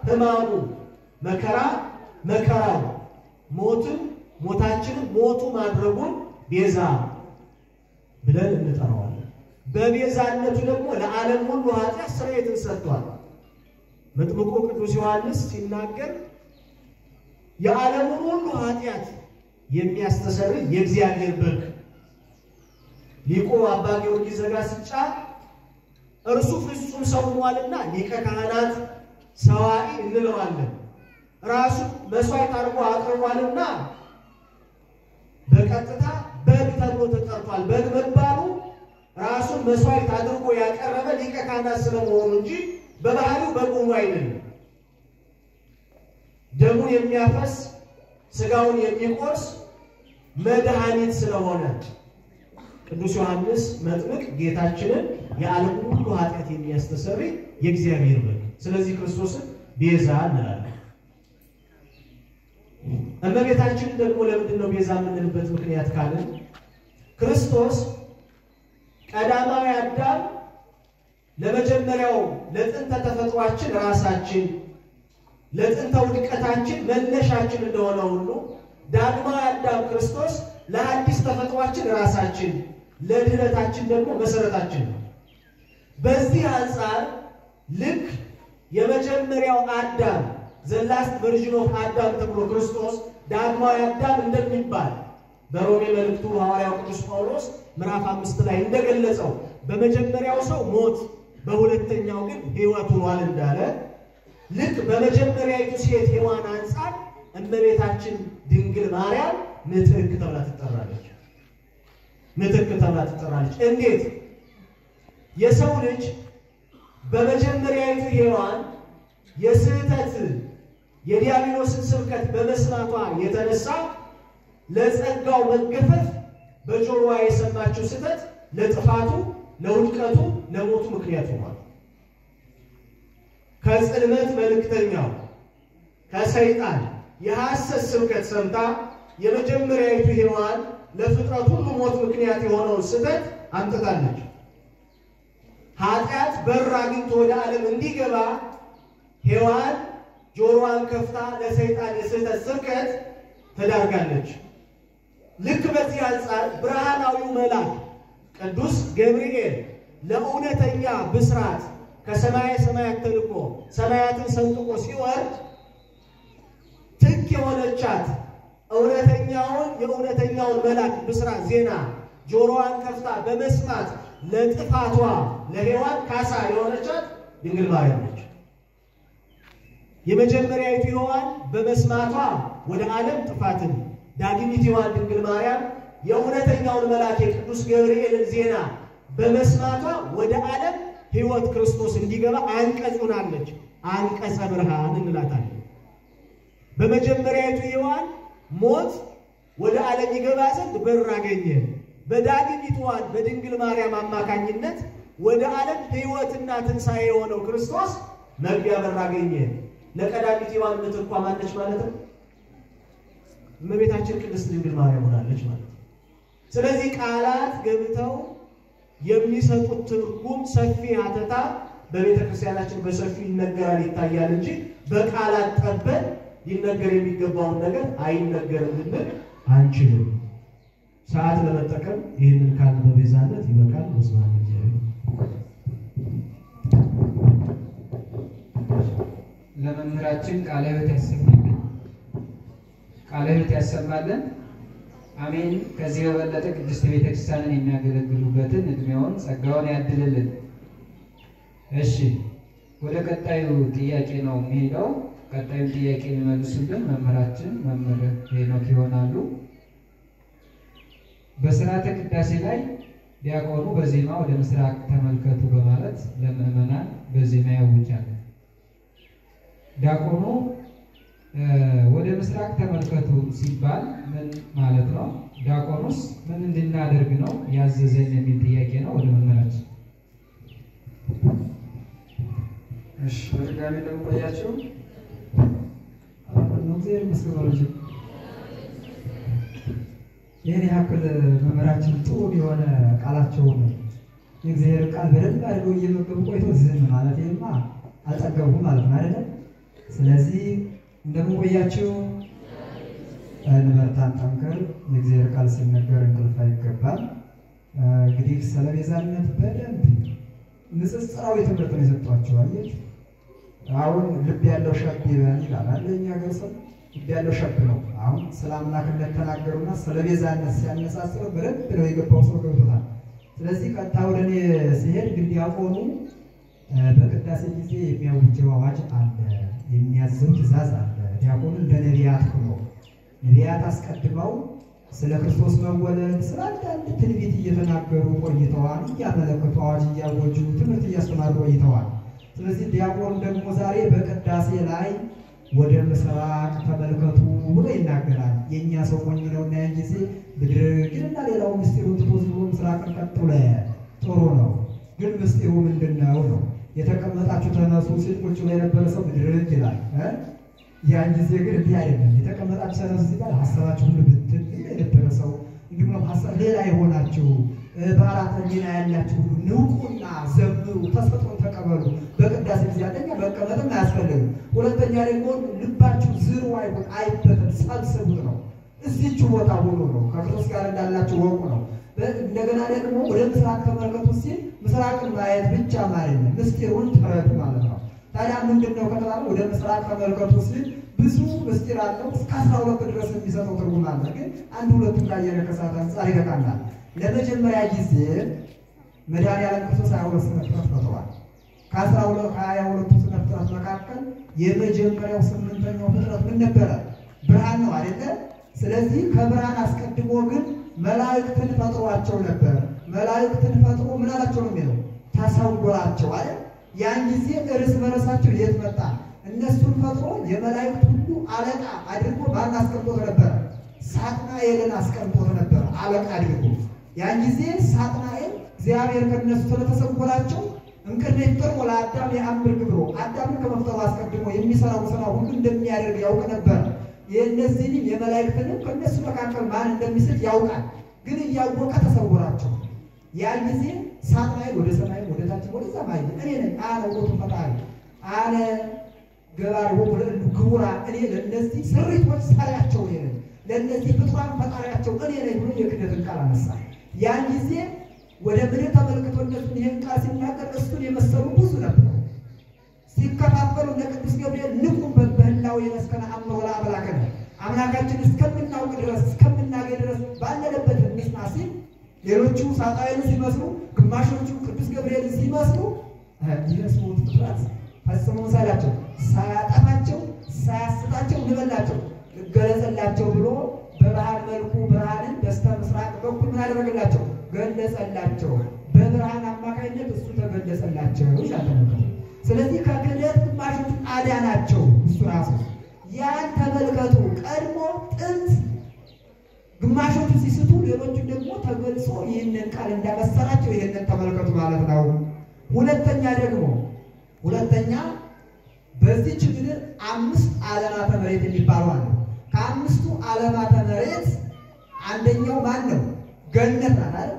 ሕማሙ መከራው ሞታችንን ሞቱ ማድረጉን ቤዛ ብለን እንጠራዋለን በቤዛነቱ ደግሞ ለዓለም ሁሉ ኃጢአት ስርየትን ሰጥቷል መጥምቁ ቅዱስ ዮሐንስ ሲናገር የዓለሙን ሁሉ ኃጢአት የሚያስተሰርይ የእግዚአብሔር በግ ሊቁ አባ ጊዮርጊስ ዘጋስጫ እርሱ ፍጹም ሰው ሆኗልና ሊቀ ካህናት ሰዋኢ እንለዋለን ራሱ መስዋዕት አድርጎ አቅርቧልና በቀጥታ በግ ተብሎ ተጠርቷል በግ መባሉ ራሱን መስዋዕት አድርጎ ያቀረበ ሊቀ ካህናት ስለመሆኑ እንጂ በባህሪው በግ ሆኖ አይደለም ደሙን የሚያፈስ ስጋውን የሚቆርስ መድኃኒት ስለሆነ ቅዱስ ዮሐንስ መጥምቅ ጌታችንን የዓለም ሁሉ ኃጢአት የሚያስተሰርይ የእግዚአብሔር በግ ስለዚህ ክርስቶስን ቤዛ እንላለን እመቤታችን ደግሞ ለምንድን ነው ቤዛ የምንልበት ምክንያት ካልን ክርስቶስ ቀዳማዊ አዳም ለመጀመሪያው ለጥንተ ተፈጥሯችን ራሳችን ለጥንተ ውድቀታችን መነሻችን እንደሆነ ሁሉ ዳግማዊ አዳም ክርስቶስ ለአዲስ ተፈጥሯችን ራሳችን ለድነታችን ደግሞ መሰረታችን ነው በዚህ አንፃር ልክ የመጀመሪያው አዳም the last version of አዳም ተብሎ ክርስቶስ ዳግማዊ አዳም እንደሚባል በሮሜ መልእክቱ ሐዋርያው ቅዱስ ጳውሎስ ምዕራፍ 5 ላይ እንደገለጸው በመጀመሪያው ሰው ሞት በሁለተኛው ግን ሕይወት ሆኗል እንዳለ ልክ በመጀመሪያይቱ ሴት ሔዋን አንፃር እመቤታችን ድንግል ማርያም ምትክ ተብላ ትጠራለች እንዴት የሰው ልጅ በመጀመሪያይቱ ሔዋን የስህተት የዲያብሎስን ስብከት በመስማቷ የተነሳ ለጸጋው መገፈፍ በጆሮዋ የሰማችው ስህተት ለጥፋቱ ለውድቀቱ ለሞቱ ምክንያት ሆኗል ከጽልመት መልእክተኛው ከሰይጣን የሐሰት ስብከት ሰምታ የመጀመሪያይቱ ሔዋን ለፍጥረት ሁሉ ሞት ምክንያት የሆነው ስህተት አምጥታለች ኃጢአት በር አግኝቶ ወደ ዓለም እንዲገባ ሔዋን ጆሮዋን ከፍታ ለሰይጣን የስህተት ስብከት ተዳርጋለች ልክ በዚህ አንፃር ብርሃናዊው መልአክ ቅዱስ ገብርኤል ለእውነተኛ ብስራት ከሰማየ ሰማያት ተልኮ ሰማያትን ሰንጥቆ ሲወርድ ትክ የሆነቻት የእውነተኛውን መልአክ ብስራት ዜና ጆሮዋን ከፍታ በመስማት ለጥፋቷ ለሔዋን ካሳ የሆነቻት ድንግል ማርያም ነች የመጀመሪያይቱ ሔዋን በመስማቷ ወደ ዓለም ጥፋትን ዳግሚት ሔዋን ድንግል ማርያም የእውነተኛውን መልአክ የቅዱስ ገብርኤልን ዜና በመስማቷ ወደ ዓለም ሕይወት ክርስቶስ እንዲገባ አንቀጽ ሆናለች አንቀጸ ብርሃን እንላታለን በመጀመሪያይቱ ሔዋን ሞት ወደ ዓለም ይገባ ዘንድ በር አገኘ በዳግሚት ሔዋን በድንግል ማርያም አማካኝነት ወደ ዓለም ሕይወትና ትንሣኤ የሆነው ክርስቶስ መግቢያ በር አገኘ ለቀዳሚት ሔዋን ምትኳ ማለች ማለት ነው እመቤታችን ቅድስት ድንግል ማርያም ሆናለች ማለት ነው ስለዚህ ቃላት ገብተው የሚሰጡት ትርጉም ሰፊ ሀተታ በቤተ ክርስቲያናችን በሰፊ ይነገራል ይታያል እንጂ በቃላት ጠበን ሊነገር የሚገባውን ነገር አይነገርም ልንል አንችልም ሰዓት ለመጠቀም ይህንን ካል በቤዛነት ይበቃል መስማት ለመምህራችን ቃለ ሕይወት ያሰማልን ቃለ ሕይወት ያሰማልን አሜን ከዚህ የበለጠ ቅድስት ቤተክርስቲያንን የሚያገለግሉበትን እድሜውን ጸጋውን ያድልልን እሺ ወደ ቀጣዩ ጥያቄ ነው የሚሄደው ቀጣዩ ጥያቄ የሚመልሱልን መምህራችን መምህር ሄኖክ ይሆናሉ በሥርዓተ ቅዳሴ ላይ ዲያቆኑ በዜማ ወደ ምስራቅ ተመልከቱ በማለት ለምእመናን በዜማ ያውጃል። ዲያቆኑ ወደ ምስራቅ ተመልከቱ ሲባል ምን ማለት ነው? ዲያቆኑስ ምን እንድናደርግ ነው ያዘዘን የሚል ጥያቄ ነው። ወደ መመራችን እሺ በድጋሚ እንደምቆያችሁ ነው ዜር መስከረም ይሄን ያክል መምህራችን ጥሩ የሆነ ቃላቸውን የእግዚአብሔር ቃል በደንብ አድርገው እየመገቡ ቆይቶ ዝም ማለት ይሄማ አልጠገቡም ማለት ነው አይደል? ስለዚህ እንደምቆያችሁ እንበርታን፣ ጠንከር። የእግዚአብሔር ቃል ሲነገር እንቅልፍ አይገባም። እንግዲህ ስለ ቤዛነት በደንብ ንጽጽራዊ ትምህርት ነው የሰጧቸው። አየህ አሁን ልብ ያለው ሸብ ይበል ይላል አይደል? እኛ ሀገር ሰው ልብ ያለው ሸብ ነው። አሁን ስለ አምላክነት ተናገሩና ስለ ቤዛነት ሲያነሳስሩ በደንብ ነው የገባው ሰው ገብቶታል። ስለዚህ ቀጥታ ወደ እኔ ሲሄድ ግን ዲያቆኑ በቅዳሴ ጊዜ የሚያውጀው አዋጅ አለ፣ የሚያዘው ትእዛዝ አለ። ዲያቆኑ እንደ ነቢያት ሆኖ ነቢያት አስቀድመው ስለ ክርስቶስ መወለድ ስለ አንዳንድ ትንቢት እየተናገሩ ቆይተዋል። እያመለከቱ አዋጅ እያወጁ ትምህርት እያስተማሩ ቆይተዋል። ስለዚህ ዲያቆኑ ደግሞ ዛሬ በቅዳሴ ላይ ወደ ምስራቅ ተመልከቱ ብሎ ይናገራል። የእኛ ሰው ሞኝ ነውና ያን ጊዜ ብድርግንና ሌላው ምስጢሩን ትቶ ዝም ብሎ ምስራቅን ቀጥሎ ጥሩ ነው። ግን ምስጢሩ ምንድን ነው ነው? የተቀመጣችሁ ተነሱ ሲል ቁጭ ብሎ የነበረ ሰው ብድርግ ይላል። ያን ጊዜ ግን እንዲህ አይደለም። የተቀመጣችሁ ተነሱ ሲባል ሀሳባችሁ ሁሉ ብትን የነበረ ሰው እንዲሁም ነው ሀሳብ ሌላ የሆናችሁ በአራት ሕሊና ያላችሁ ሁሉ ንቁና ዘምሩ፣ ተሰጥቶን ተቀበሉ። በቅዳሴ ጊዜ አንደኛ መቀመጥም አያስፈልግም። ሁለተኛ ደግሞ ልባችሁ ዝሩ አይሆን አይበተን፣ ሰብስቡት ነው። እዚህች ቦታ ሆኖ ነው ከክርስቶስ ጋር እንዳላችሁ ወቁ ነው። እንደገና ደግሞ ወደ ምስራቅ ተመልከቱ ሲል ምስራቅን ማየት ብቻ ማለት ነው፣ ምስጢሩን ተረዱ ማለት ነው። ታዲያ ምንድነው ከተባለ ወደ ምስራቅ ተመልከቱ ሲል ብዙ ምስጢር አለው። እስከ 12 ድረስ የሚሰጠው ትርጉም አለ። ግን አንድ ሁለቱን ካየነ ከሰዓት አንፃር ይበቃናል። ለመጀመሪያ ጊዜ መድኃኒዓለም ክርስቶስ 22 ስነ ፍጥረት ፈጥሯል። ከ22 ስነ ፍጥረት መካከል የመጀመሪያው 8ኛው ፍጥረት ምን ነበረ? ብርሃን ነው አይደለ? ስለዚህ ከብርሃን አስቀድሞ ግን መላእክትን ፈጥሯቸው ነበር። መላእክትን ፈጥሮ ምን አላቸው ነው የሚለው? ተሰውሯቸው አይደል? ያን ጊዜ እርስ በርሳቸው የት መጣ? እነሱን ፈጥሮ የመላእክት ሁሉ አለቃ አድርጎ ማን አስቀምጦት ነበር? ሳጥናኤልን አስቀምጦት ነበር አለቃ አድርጎ። ያን ጊዜ ሳጥናኤል እግዚአብሔር ከነሱ ስለተሰወራቸው እንቅልፍ ይፈጥሮ ለአዳም የአምር ግብሮ አዳምን ከመፍጠሩ አስቀድሞ የሚሰራው ስራ ሁሉ እንደሚያደርግ ያውቅ ነበር። የእነዚህንም የመላእክትንም ከነሱ መካከል ማን እንደሚስት ያውቃል። ግን እያወቀ ተሰወራቸው። ያን ጊዜ ሳጥናኤል ወደ ሰማይ ወደ ታች ወደዛ ማየ እኔ ነኝ አነ ወጡ ፈጣሪ አነ ገባር ወደ ግቡራ እኔ ለነዚህ ስሪቶች ሰሪያቸው እኔ ነኝ፣ ለነዚህ ፍጡራን ፈጣሪያቸው እኔ ነኝ ብሎ የክህደትን ቃል አነሳ። ያን ጊዜ ወደ ምድር ተመልክቶ እነሱን ይህን ቃል ሲናገር እሱን የመሰሉ ብዙ ነበሩ። ሲከፋፈሉ ለቅዱስ ገብርኤል ንቁም በህላው የመስከነ አምሮ ለአምላክነ አምላካችን እስከምናውቅ ድረስ እስከምናገኝ ድረስ ባለበት እንስማ ሲል ሌሎቹ ሳጥናኤልን ሲመስሉ፣ ግማሾቹ ቅዱስ ገብርኤልን ሲመስሉ የሰሙት ፍጥረት ፈጽሞ ሳይላቸው ሳያጠፋቸው ሳያስታቸው ልበላቸው ልገለጸላቸው ብሎ በብርሃን መልኩ ብርሃንን በስተ ምስራቅ በኩል ምን አደረገላቸው? ገለጸላቸው። በብርሃን አማካኝነት እሱ ተገለጸላቸው ይላል። ስለዚህ ከክህደት ግማሾቹ አዳናቸው እሱ ራሱ። ያን ተመልከቱ። ቀድሞ ጥንት ግማሾቹ ሲስቱ፣ ሌሎቹ ደግሞ ተገልጾ ይህንን ቃል እንዳበሰራቸው ይህንን ተመልከቱ ማለት ነው። ሁለተኛ በዚህ ምድር 5 ዓለማተ መሬት የሚባሉ አሉ። ከ5ቱ ዓለማተ መሬት አንደኛው ማን ነው? ገነት ናት።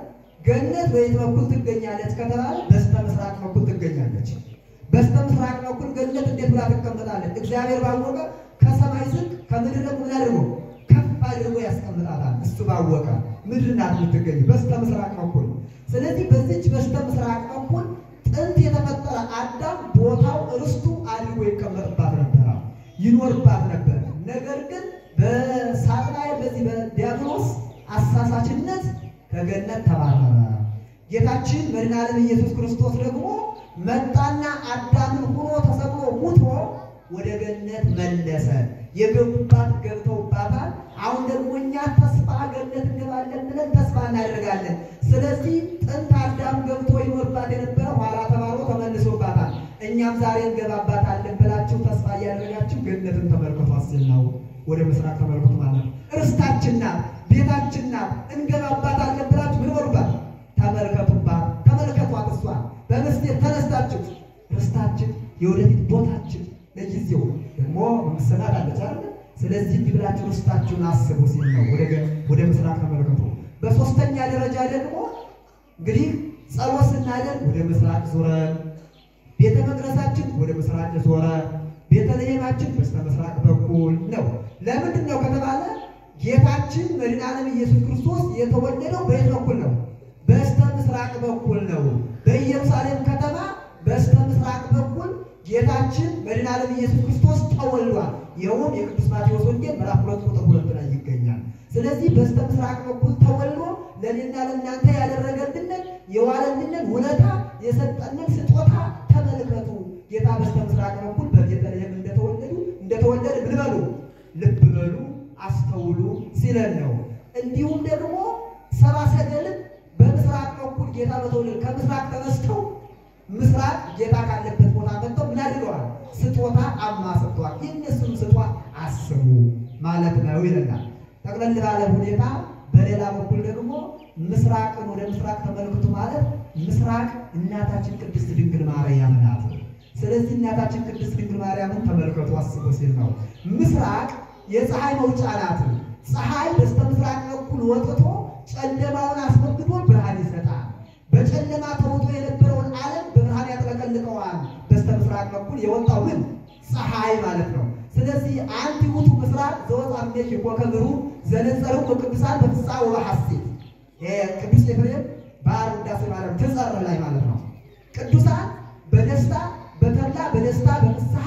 ገነት በየት በኩል ትገኛለች ከተባለ በስተ ምስራቅ በኩል ትገኛለች። በስተ ምስራቅ በኩል ገነት እንዴት ብላ ትቀመጣለች? እግዚአብሔር ባወቀ ከሰማይ ዝቅ ከምድር ደግሞ ምን አድርጎ ከፍ አድርጎ ያስቀምጣታል። እሱ ባወቀ ምድር ናት የምትገኘው በስተ ምስራቅ በኩል። ስለዚህ በዚች በስተ ምስራቅ በኩል ጥንት የተፈጠረ አዳም ቦታው ርስቱ አድርጎ ይቀመጥባት ነበር፣ ይኖርባት ነበር። ነገር ግን በሳጥናኤል በዚህ በዲያብሎስ አሳሳችነት ከገነት ተባረረ። ጌታችን መድኃኔ ዓለም ኢየሱስ ክርስቶስ ደግሞ መጣና አዳምን ሆኖ ተሰቅሎ ሙቶ ወደ ገነት መለሰ። የገቡባት ገብተውባታል። አሁን ደግሞ እኛ ተስፋ ገነት እንገባለን ብለን ተስፋ እናደርጋለን። ስለዚህ ጥንት እኛም ዛሬ እንገባባታለን ብላችሁ ተስፋ እያደረጋችሁ ገነትን ተመልከቷት ሲል ነው። ወደ ምስራቅ ተመልከቱ ማለት ነው። ርስታችን ናት፣ ቤታችን ናት። እንገባባታለን ብላችሁ ምን በሉባት? ተመልከቱባት፣ ተመልከቷት። እሷን በምስጢር ተነስታችሁ ርስታችን የወደፊት ቦታችን ለጊዜው ደግሞ መሰናድ አለች አይደል? ስለዚህ ቢብላችሁ ርስታችሁን አስቡ ሲል ነው። ወደ ምስራቅ ተመልከቱ። በሶስተኛ ደረጃ ደግሞ እንግዲህ ጸሎት ስናደርግ ወደ ምስራቅ ዞረን፣ ቤተ መቅደሳችን ወደ ምስራቅ ዞረ፣ ቤተልሔማችን በስተ ምስራቅ በኩል ነው። ለምንድን ነው ከተባለ ጌታችን መድኃኔ ዓለም ኢየሱስ ክርስቶስ የተወለደው በየት በኩል ነው? በስተ ምስራቅ በኩል ነው። በኢየሩሳሌም ከተማ በስተ ምስራቅ በኩል ጌታችን መድኃኔ ዓለም ኢየሱስ ክርስቶስ ተወልዷል። ይኸውም የቅዱስ ማቴዎስ ወንጌል ምዕራፍ 2 ቁጥር 2 ላይ ይገኛል። ስለዚህ በስተ ምስራቅ በኩል ተወልዶ ለእኔና ለእናንተ ያደረገልንን የዋለልንን ውለታ የሰጠንን ስጦታ ተመልከቱ። ጌታ በስተ ምስራቅ በኩል በቤተልሔም እንደተወለደ ምን በሉ? ልብ በሉ፣ አስተውሉ ሲለን ነው። እንዲሁም ደግሞ ሰብአ ሰገልን በምስራቅ በኩል ጌታ በተወለደ ከምስራቅ ተነስተው ምስራቅ ጌታ ካለበት ቦታ መጥተው ምን አድርገዋል? ስጦታ አማሰጥቷል። የእነሱን ስጦታ አስቡ ማለት ነው ይለናል። ጠቅለል ባለ ሁኔታ በሌላ በኩል ደግሞ ምስራቅን ወደ ምስራቅ ተመልክቱ ማለት ምስራቅ እናታችን ቅድስት ድንግል ማርያም ናት። ስለዚህ እናታችን ቅድስት ድንግል ማርያምን ተመልከቱ አስቡ ሲል ነው። ምስራቅ የፀሐይ መውጫ ናት። ፀሐይ በስተ ምስራቅ በኩል ወጥቶ ጨለማውን አስወግዶ ብርሃን ይሰጣል። በጨለማ ተውጦ የነበረውን ዓለም በብርሃን ያጥለቀልቀዋል። በስተ ምስራቅ በኩል የወጣው ምን? ፀሐይ ማለት ነው። ስለዚህ አንድ ውጡ ምስራቅ ዘወጣምኔኪ ኮከብሩ ዘነጸሩ በቅዱሳን በፍስሐ ወበሐሴት ቅዱስ ኤፍሬም በዓለ ውዳሴ ማርያም ተጸረ ላይ ማለት ነው። ቅዱሳን በደስታ በተድላ በደስታ በፍስሐ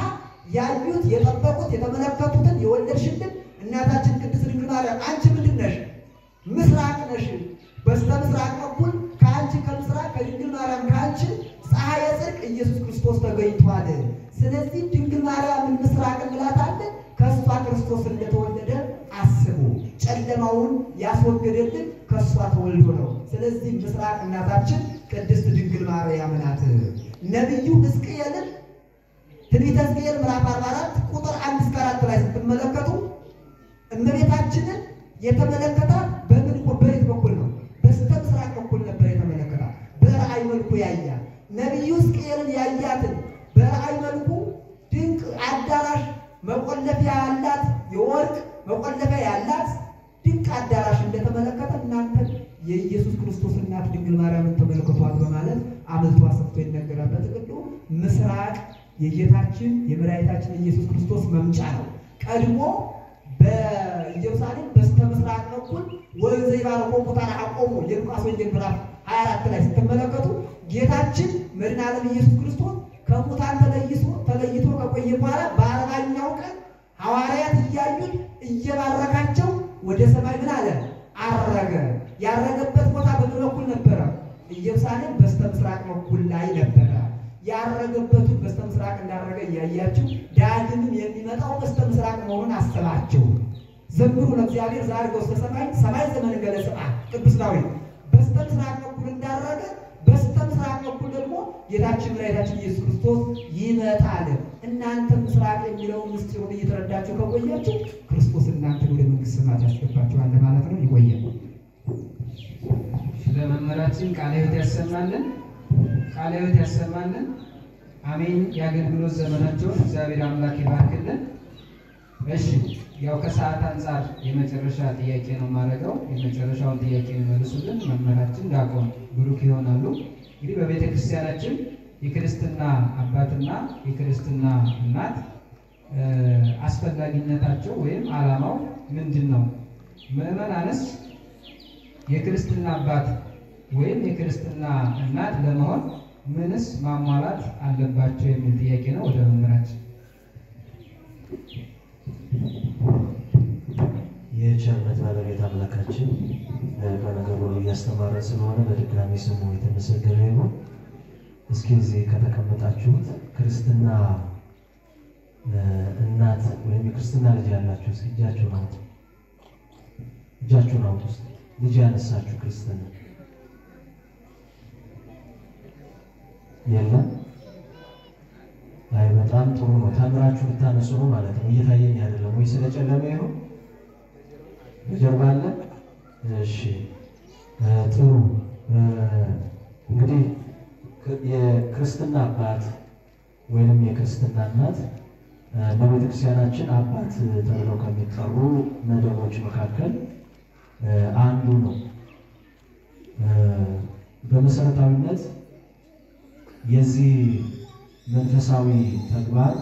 ያዩት የጠበቁት የተመለከቱትን የወለድሽልን እናታችን ቅድስት ድንግል ማርያም አንቺ ምንድን ነሽ? ምስራቅ ነሽ። በስተ ምስራቅ በኩል ከአንቺ ከምስራቅ ከድንግል ማርያም ከአንቺ ፀሐየ ጽድቅ ኢየሱስ ክርስቶስ ተገኝቷል። ስለዚህ ድንግል ማርያምን ምስራቅ እንላታለን። ከእሷ ክርስቶስ እንደተወለደ አስቡ። ጨለማውን ያስወገደልን ከእሷ ተወልዶ ነው። ስለዚህ ምስራቅ እናታችን ቅድስት ድንግል ማርያም ናት። ነቢዩ ሕዝቅኤልን ትንቢተ ሕዝቅኤል ምዕራፍ 44 ቁጥር 1 እስከ 4 ላይ ስትመለከቱ እመቤታችንን የተመለከታት በየት በኩል ነው? በስተ ምስራቅ በኩል ነበር የተመለከታት። በራእይ መልኩ ያያት ነቢዩ ሕዝቅኤልን ያያትን በራእይ መልኩ ድንቅ አዳራሽ መቆለፊያ ያላት የወርቅ መቆለፊያ ያላት ድንቅ አዳራሽ እንደተመለከተ እናንተ የኢየሱስ ክርስቶስ እናት ድንግል ማርያምን ተመልከቷት በማለት አመልቷ ሰጥቶ ይነገራል። በጥቅሉ ምስራቅ የጌታችን የመድኃኒታችን ኢየሱስ ክርስቶስ መምጫ ነው። ቀድሞ በኢየሩሳሌም በስተ ምስራቅ በኩል ወንዘ ይባረኮ ሙታነ አቆሙ የሉቃስ ወንጌል ምዕራፍ 24 ላይ ስትመለከቱ ጌታችን መድኃኔ ዓለም ኢየሱስ ክርስቶስ ከሙታን ተለይቶ ከቆየ በኋላ በ40ኛው ቀን ሐዋርያት እያዩት እየባረካቸው ወደ ሰማይ ምን አለ? አረገ። ያረገበት ቦታ በምን በኩል ነበረ? ኢየሩሳሌም በስተ ምስራቅ በኩል ላይ ነበረ። ያረገበቱን በስተ ምስራቅ እንዳረገ እያያችሁ ዳግምም የሚመጣው በስተ ምስራቅ መሆኑን አስባችሁ ዘምሩ ለእግዚአብሔር ዘዐርገ ውስተ ሰማይ ሰማይ ዘመንገለ ሰማይ ቅዱስ ዳዊት በስተ ምስራቅ በኩል እንዳረገ በስተ ምስራቅ በኩል ደግሞ ጌታችን መድኃኒታችን ኢየሱስ ክርስቶስ ይመጣል። እናንተ ምስራቅ የሚለውን ምስጢሩን እየተረዳችሁ ከቆያችሁ ክርስቶስ እናንተን ወደ መንግሥተ ሰማያት ያስገባችኋል ማለት ነው። ይቆያል። ለመምህራችን ቃለ ሕይወት ያሰማልን፣ ቃለ ሕይወት ያሰማልን። አሜን። የአገልግሎት ዘመናቸውን እግዚአብሔር አምላክ ይባርክልን። እሺ፣ ያው ከሰዓት አንጻር የመጨረሻ ጥያቄ ነው ማድረገው። የመጨረሻውን ጥያቄ የሚመልሱልን መምህራችን ዲያቆን ብሩክ ይሆናሉ። እንግዲህ በቤተ ክርስቲያናችን የክርስትና አባትና የክርስትና እናት አስፈላጊነታቸው ወይም ዓላማው ምንድን ነው? ምዕመናንስ የክርስትና አባት ወይም የክርስትና እናት ለመሆን ምንስ ማሟላት አለባቸው የሚል ጥያቄ ነው። ወደ መምህራችን። የቸርነት ባለቤት አምላካችን በነገሩ እያስተማረ ስለሆነ በድጋሚ ስሙ የተመሰገነ ይሁን። እስኪ እዚህ ከተቀመጣችሁት ክርስትና እናት ወይም የክርስትና ልጅ ያላችሁ እስኪ እጃችሁን አውጡ። እጃችሁን አውጡ። ልጅ ያነሳችሁ ክርስትና የለም? አይ በጣም ጥሩ ነው። ተምራችሁ ልታነሱ ነው ማለት ነው። እየታየኝ አይደለም ወይ ስለጨለመ ይሁን በጀርባ አለ? እሺ ጥሩ። እንግዲህ የክርስትና አባት ወይንም የክርስትና እናት በቤተክርስቲያናችን አባት ተብለው ከሚጠሩ መደቦች መካከል አንዱ ነው። በመሰረታዊነት የዚህ መንፈሳዊ ተግባር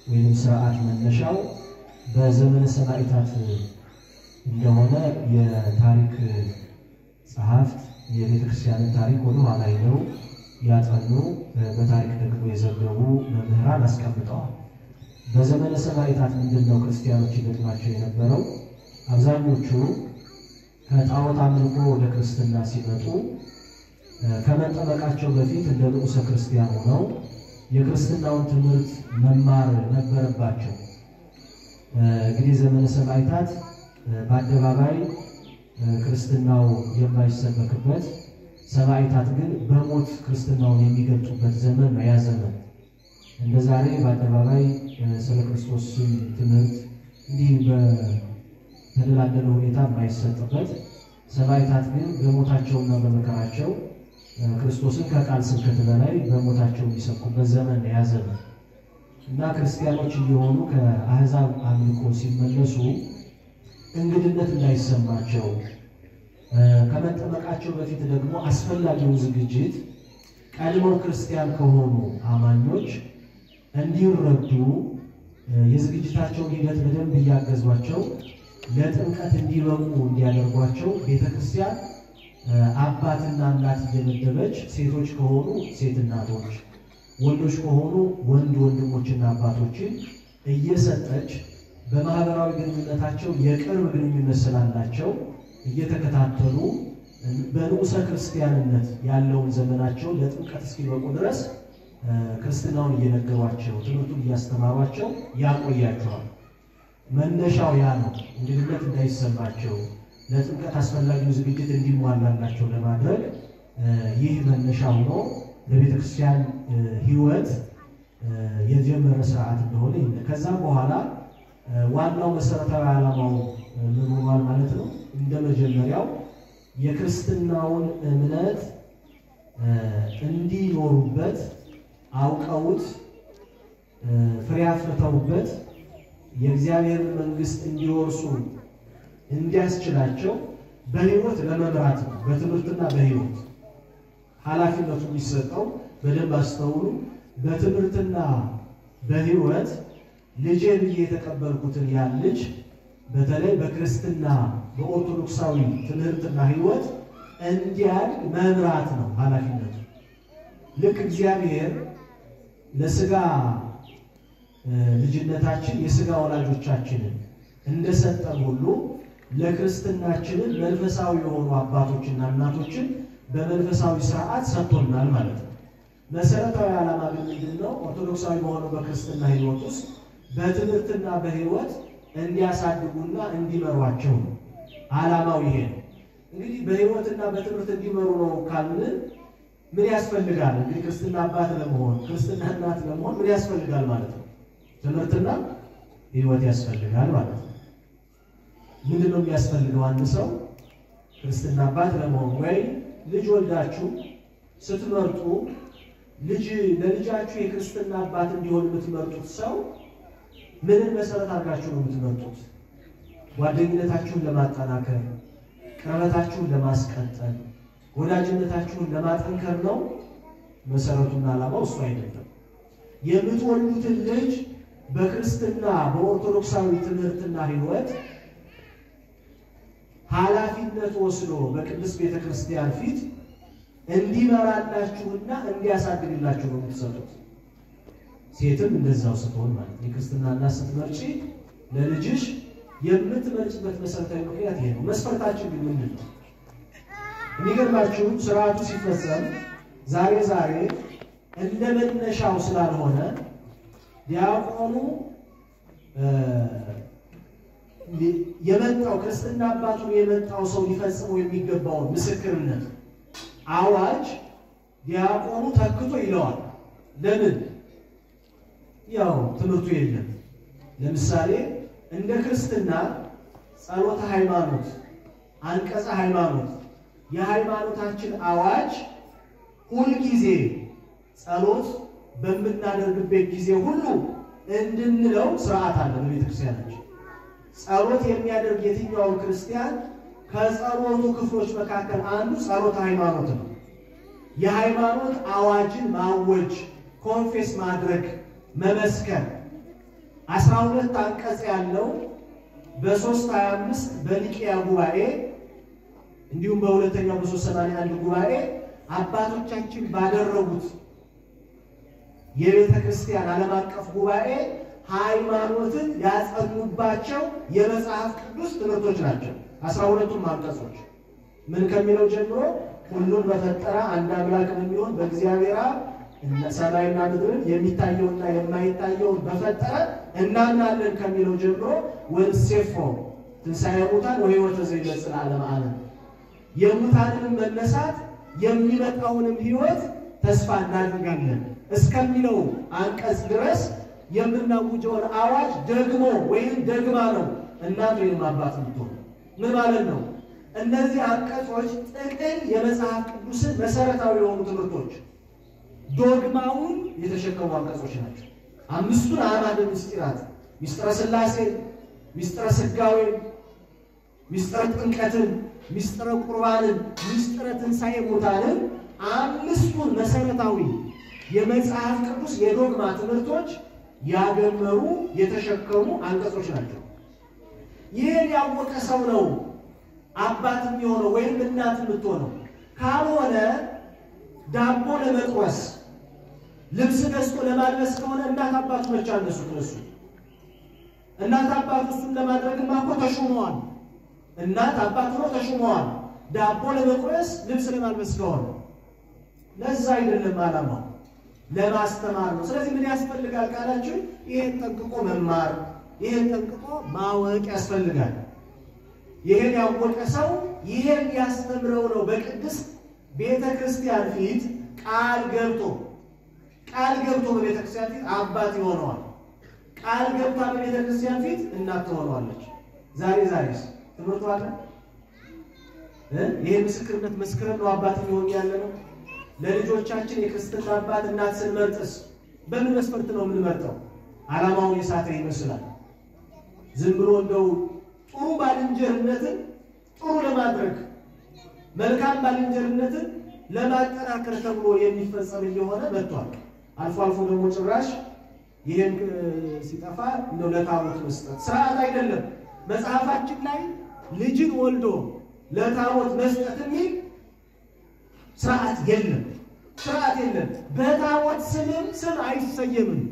ወይም ስርዓት መነሻው በዘመነ ሰማዕታት እንደሆነ የታሪክ ጸሐፍት የቤተክርስቲያንን ታሪክ ወደ ኋላ ሄደው ያጠኑ በታሪክ ደግሞ የዘገቡ መምህራን አስቀምጠዋል። በዘመነ ሰማዕታት ምንድነው ክርስቲያኖች ይገጥማቸው የነበረው? አብዛኞቹ ከጣዖት አምልኮ ወደ ክርስትና ሲመጡ ከመጠመቃቸው በፊት እንደ ንዑሰ ክርስቲያን ሆነው የክርስትናውን ትምህርት መማር ነበረባቸው። እንግዲህ ዘመነ ሰማዕታት በአደባባይ ክርስትናው የማይሰበክበት፣ ሰማዕታት ግን በሞት ክርስትናውን የሚገልጡበት ዘመን ነው። ያ ዘመን እንደ ዛሬ በአደባባይ ስለ ክርስቶስ ትምህርት እንዲህ በተደላደለ ሁኔታ የማይሰጥበት፣ ሰማዕታት ግን በሞታቸውና በመከራቸው ክርስቶስን ከቃል ስብከት በላይ በሞታቸው የሚሰብኩበት ዘመን ነው ያ ዘመን እና ክርስቲያኖች እየሆኑ ከአሕዛብ አምልኮ ሲመለሱ እንግድነት እንዳይሰማቸው ከመጠመቃቸው በፊት ደግሞ አስፈላጊውን ዝግጅት ቀድመው ክርስቲያን ከሆኑ አማኞች እንዲረዱ የዝግጅታቸውን ሂደት በደንብ እያገዟቸው ለጥምቀት እንዲበቁ እንዲያደርጓቸው ቤተክርስቲያን አባትና እናት እየመደበች ሴቶች ከሆኑ ሴት እናቶች፣ ወንዶች ከሆኑ ወንድ ወንድሞችና አባቶችን እየሰጠች በማህበራዊ ግንኙነታቸው የቅርብ ግንኙነት ስላላቸው እየተከታተሉ በንዑሰ ክርስቲያንነት ያለውን ዘመናቸው ለጥምቀት እስኪበቁ ድረስ ክርስትናውን እየነገሯቸው ትምህርቱን እያስተማሯቸው ያቆያቸዋል። መነሻው ያ ነው። እንግድነት እንዳይሰማቸው ለጥምቀት አስፈላጊው ዝግጅት እንዲሟላላቸው ለማድረግ ይህ መነሻ ሆኖ ለቤተክርስቲያን ሕይወት የጀመረ ስርዓት እንደሆነ ከዛም በኋላ ዋናው መሰረታዊ ዓላማው ምን ሆኗል ማለት ነው? እንደ መጀመሪያው የክርስትናውን እምነት እንዲኖሩበት አውቀውት ፍሬ አፍርተውበት የእግዚአብሔር መንግስት እንዲወርሱ እንዲያስችላቸው በሕይወት ለመምራት ነው። በትምህርትና በሕይወት ኃላፊነቱ የሚሰጠው በደንብ አስተውሉ። በትምህርትና በሕይወት ልጄ ብዬ የተቀበልኩትን ያን ልጅ በተለይ በክርስትና በኦርቶዶክሳዊ ትምህርትና ሕይወት እንዲያድግ መምራት ነው ኃላፊነቱ። ልክ እግዚአብሔር ለስጋ ልጅነታችን የስጋ ወላጆቻችንን እንደሰጠን ሁሉ ለክርስትናችንን መንፈሳዊ የሆኑ አባቶችና እናቶችን በመንፈሳዊ ስርዓት ሰጥቶናል ማለት ነው። መሰረታዊ ዓላማ ግን ምንድነው? ኦርቶዶክሳዊ በሆነው በክርስትና ሕይወት ውስጥ በትምህርትና በሕይወት እንዲያሳድጉና እንዲመሯቸው ነው። ዓላማው ይሄ ነው። እንግዲህ በሕይወትና በትምህርት እንዲመሩ ነው ካልን ምን ያስፈልጋል? እንግዲህ ክርስትና አባት ለመሆን ክርስትና እናት ለመሆን ምን ያስፈልጋል ማለት ነው? ትምህርትና ሕይወት ያስፈልጋል ማለት ነው። ምንድነው የሚያስፈልገው? አንድ ሰው ክርስትና አባት ለመሆን ወይ ልጅ ወልዳችሁ ስትመርጡ ለልጃችሁ የክርስትና አባት እንዲሆን የምትመርጡት ሰው ምንን መሰረት አድርጋችሁ ነው የምትመርጡት? ጓደኝነታችሁን ለማጠናከር፣ ቅርበታችሁን ለማስቀጠል፣ ወዳጅነታችሁን ለማጠንከር ነው። መሰረቱና ዓላማው እሱ አይደለም። የምትወልዱትን ልጅ በክርስትና በኦርቶዶክሳዊ ትምህርትና ሕይወት ኃላፊነት ወስዶ በቅድስት ቤተክርስቲያን ፊት እንዲመራላችሁና እንዲያሳድግላችሁ ነው የምትሰጡት። ሴትም እንደዛው ስትሆን ማለት የክርስትና እናት ስትመርጪ ለልጅሽ የምትመርጭበት መሰረታዊ ምክንያት ይሄ ነው። መስፈርታችን ግን ምንድን ነው? የሚገርማችሁ ስርዓቱ ሲፈጸም ዛሬ እንደ መነሻው ስላልሆነ ዲያቆኑ የመጣው ክርስትና አባቱ የመጣው ሰው ሊፈጽመው የሚገባውን ምስክርነት አዋጅ ዲያቆኑ ተክቶ ይለዋል። ለምን? ያው ትምህርቱ የለም። ለምሳሌ እንደ ክርስትና ጸሎተ ሃይማኖት፣ አንቀጸ ሃይማኖት፣ የሃይማኖታችን አዋጅ ሁልጊዜ ጸሎት በምናደርግበት ጊዜ ሁሉ እንድንለው ስርዓት አለ በቤተክርስቲያናችን። ጸሎት የሚያደርግ የትኛው ክርስቲያን ከጸሎቱ ክፍሎች መካከል አንዱ ጸሎተ ሃይማኖት ነው። የሃይማኖት አዋጅን ማወጅ፣ ኮንፌስ ማድረግ፣ መመስከር 12 አንቀጽ ያለው በ325 በኒቂያ ጉባኤ እንዲሁም በሁለተኛው በ381 ጉባኤ አባቶቻችን ባደረጉት የቤተ ክርስቲያን ዓለም አቀፍ ጉባኤ ሃይማኖትን ያጸኑባቸው የመጽሐፍ ቅዱስ ትምህርቶች ናቸው። 12ቱም አንቀጾች ምን ከሚለው ጀምሮ ሁሉን በፈጠረ አንድ አምላክ በሚሆን በእግዚአብሔር አብ ሰማይና ምድርን የሚታየውና የማይታየውን በፈጠረ እናምናለን ከሚለው ጀምሮ ወንሴፎ ትንሣኤ ሙታን ወሕይወተ ዘይመጽእ ለዓለመ ዓለም የሙታንን መነሳት የሚመጣውንም ሕይወት ተስፋ እናደርጋለን እስከሚለው አንቀጽ ድረስ የምናውጀውን አዋጅ ደግሞ ወይም ደግማ ነው እናት ወይም አባት ምትሆን ምን ማለት ነው? እነዚህ አንቀጾች ጥቅል የመጽሐፍ ቅዱስን መሰረታዊ የሆኑ ትምህርቶች ዶግማውን የተሸከሙ አንቀጾች ናቸው። አምስቱን አዕማደ ምስጢራት ምስጢረ ሥላሴ፣ ምስጢረ ሥጋዌ፣ ምስጢረ ጥምቀትን፣ ምስጢረ ቁርባንን፣ ምስጢረ ትንሣኤ ሙታንን አምስቱን መሰረታዊ የመጽሐፍ ቅዱስ የዶግማ ትምህርቶች ያገመሩ የተሸከሙ አንቀጾች ናቸው። ይህን ያወቀ ሰው ነው አባት የሚሆነው ወይም እናት የምትሆነው። ካልሆነ ዳቦ ለመጥወስ ልብስ ገዝቶ ለማልበስ ከሆነ እናት አባቱ ብቻ እነሱ እናት አባቱ እሱን ለማድረግማ እኮ ተሹመዋል። እናት አባቱ ነው ተሹመዋል። ዳቦ ለመጥወስ ልብስ ለማልበስ ከሆነ ለዛ አይደለም ዓላማው፣ ለማስተማር ነው። ስለዚህ ምን ያስፈልጋል ካላችሁ ይሄን ጠንቅቆ መማር፣ ይሄን ጠንቅቆ ማወቅ ያስፈልጋል። ይሄን ያወቀ ሰው ይሄን ያስተምረው ነው በቅድስት ቤተ ክርስቲያን ፊት ቃል ገብቶ በቤተ ክርስቲያን ፊት አባት ይሆነዋል። ቃል ገብታ በቤተ ክርስቲያን ፊት እናት ትሆነዋለች። ዛሬስ ትምህርቱ አለ። ይሄ ምስክርነት መስክረን ነው አባት ይሆን ያለ ነው። ለልጆቻችን የክርስትና አባት እናት ስንመርጥስ በምን መስፈርት ነው የምንመርጠው? ዓላማውን የሳተ ይመስላል። ዝም ብሎ እንደው ጥሩ ባልንጀርነትን ጥሩ ለማድረግ መልካም ባልንጀርነትን ለማጠናከር ተብሎ የሚፈጸም እየሆነ መጥቷል። አልፎ አልፎ ደግሞ ጭራሽ ይሄን ሲጠፋ እንደው ለታቦት መስጠት ስርዓት አይደለም። መጽሐፋችን ላይ ልጅን ወልዶ ለታቦት መስጠት የሚል ስርዓት የለም። በታቦት ስም አይሰየምም።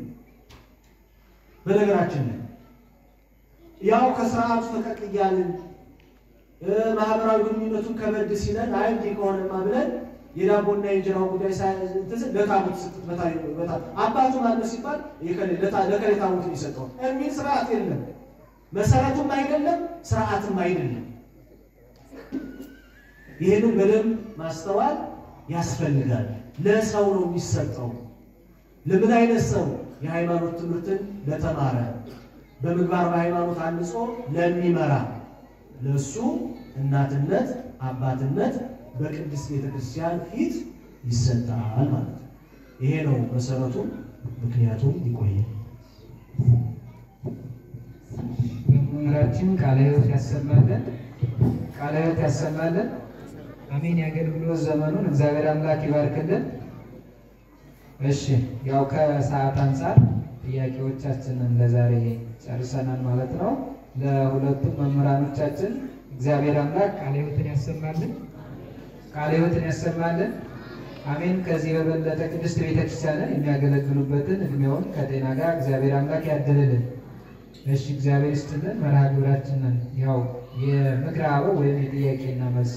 በነገራችን ላይ ያው ከስርዓቱ ፈቀቅ እያልን ማህበራዊ ግንኙነቱን ከበድ ሲለን አይንዲ ከሆነማ ብለን የዳቦና የእንጀራው ጉዳይ ሳይንተስ ለታቦት ስጥት በታ አባቱ ማለት ሲባል ለከሌ ታቦት ይሰጠው የሚል ስርዓት የለም። መሰረቱም አይደለም፣ ስርዓትም አይደለም። ይሄንን በደንብ ማስተዋል ያስፈልጋል። ለሰው ነው የሚሰጠው። ለምን አይነት ሰው? የሃይማኖት ትምህርትን ለተማረ በምግባር በሃይማኖት አንጾ ለሚመራ ለሱ እናትነት አባትነት በቅድስት ቤተክርስቲያን ፊት ይሰጣል ማለት ነው። ይሄ ነው መሰረቱ። ምክንያቱም ይቆያል። መምህራችን ቃለ ሕይወት ያሰማልን። አሜን። የአገልግሎት ዘመኑን እግዚአብሔር አምላክ ይባርክልን። እሺ፣ ያው ከሰዓት አንፃር ጥያቄዎቻችንን ለዛሬ ጨርሰናል ማለት ነው። ለሁለቱም መምህራኖቻችን እግዚአብሔር አምላክ ቃለ ሕይወትን ያሰማልን። አሜን። ከዚህ በበለጠ ቅድስት ቤተክርስቲያንን የሚያገለግሉበትን እድሜውን ከጤና ጋር እግዚአብሔር አምላክ ያድልልን። እሺ፣ እግዚአብሔር ይስጥልን። መርሃ ግብራችንን ያው የምክረ አበው ወይም የጥያቄና መልስ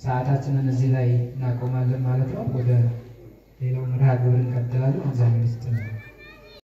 ሰዓታችንን እዚህ ላይ እናቆማለን ማለት ነው። ወደ ሌላው መርሃ ግብር እንቀጥላለን። እግዚአብሔር ይስጥልን።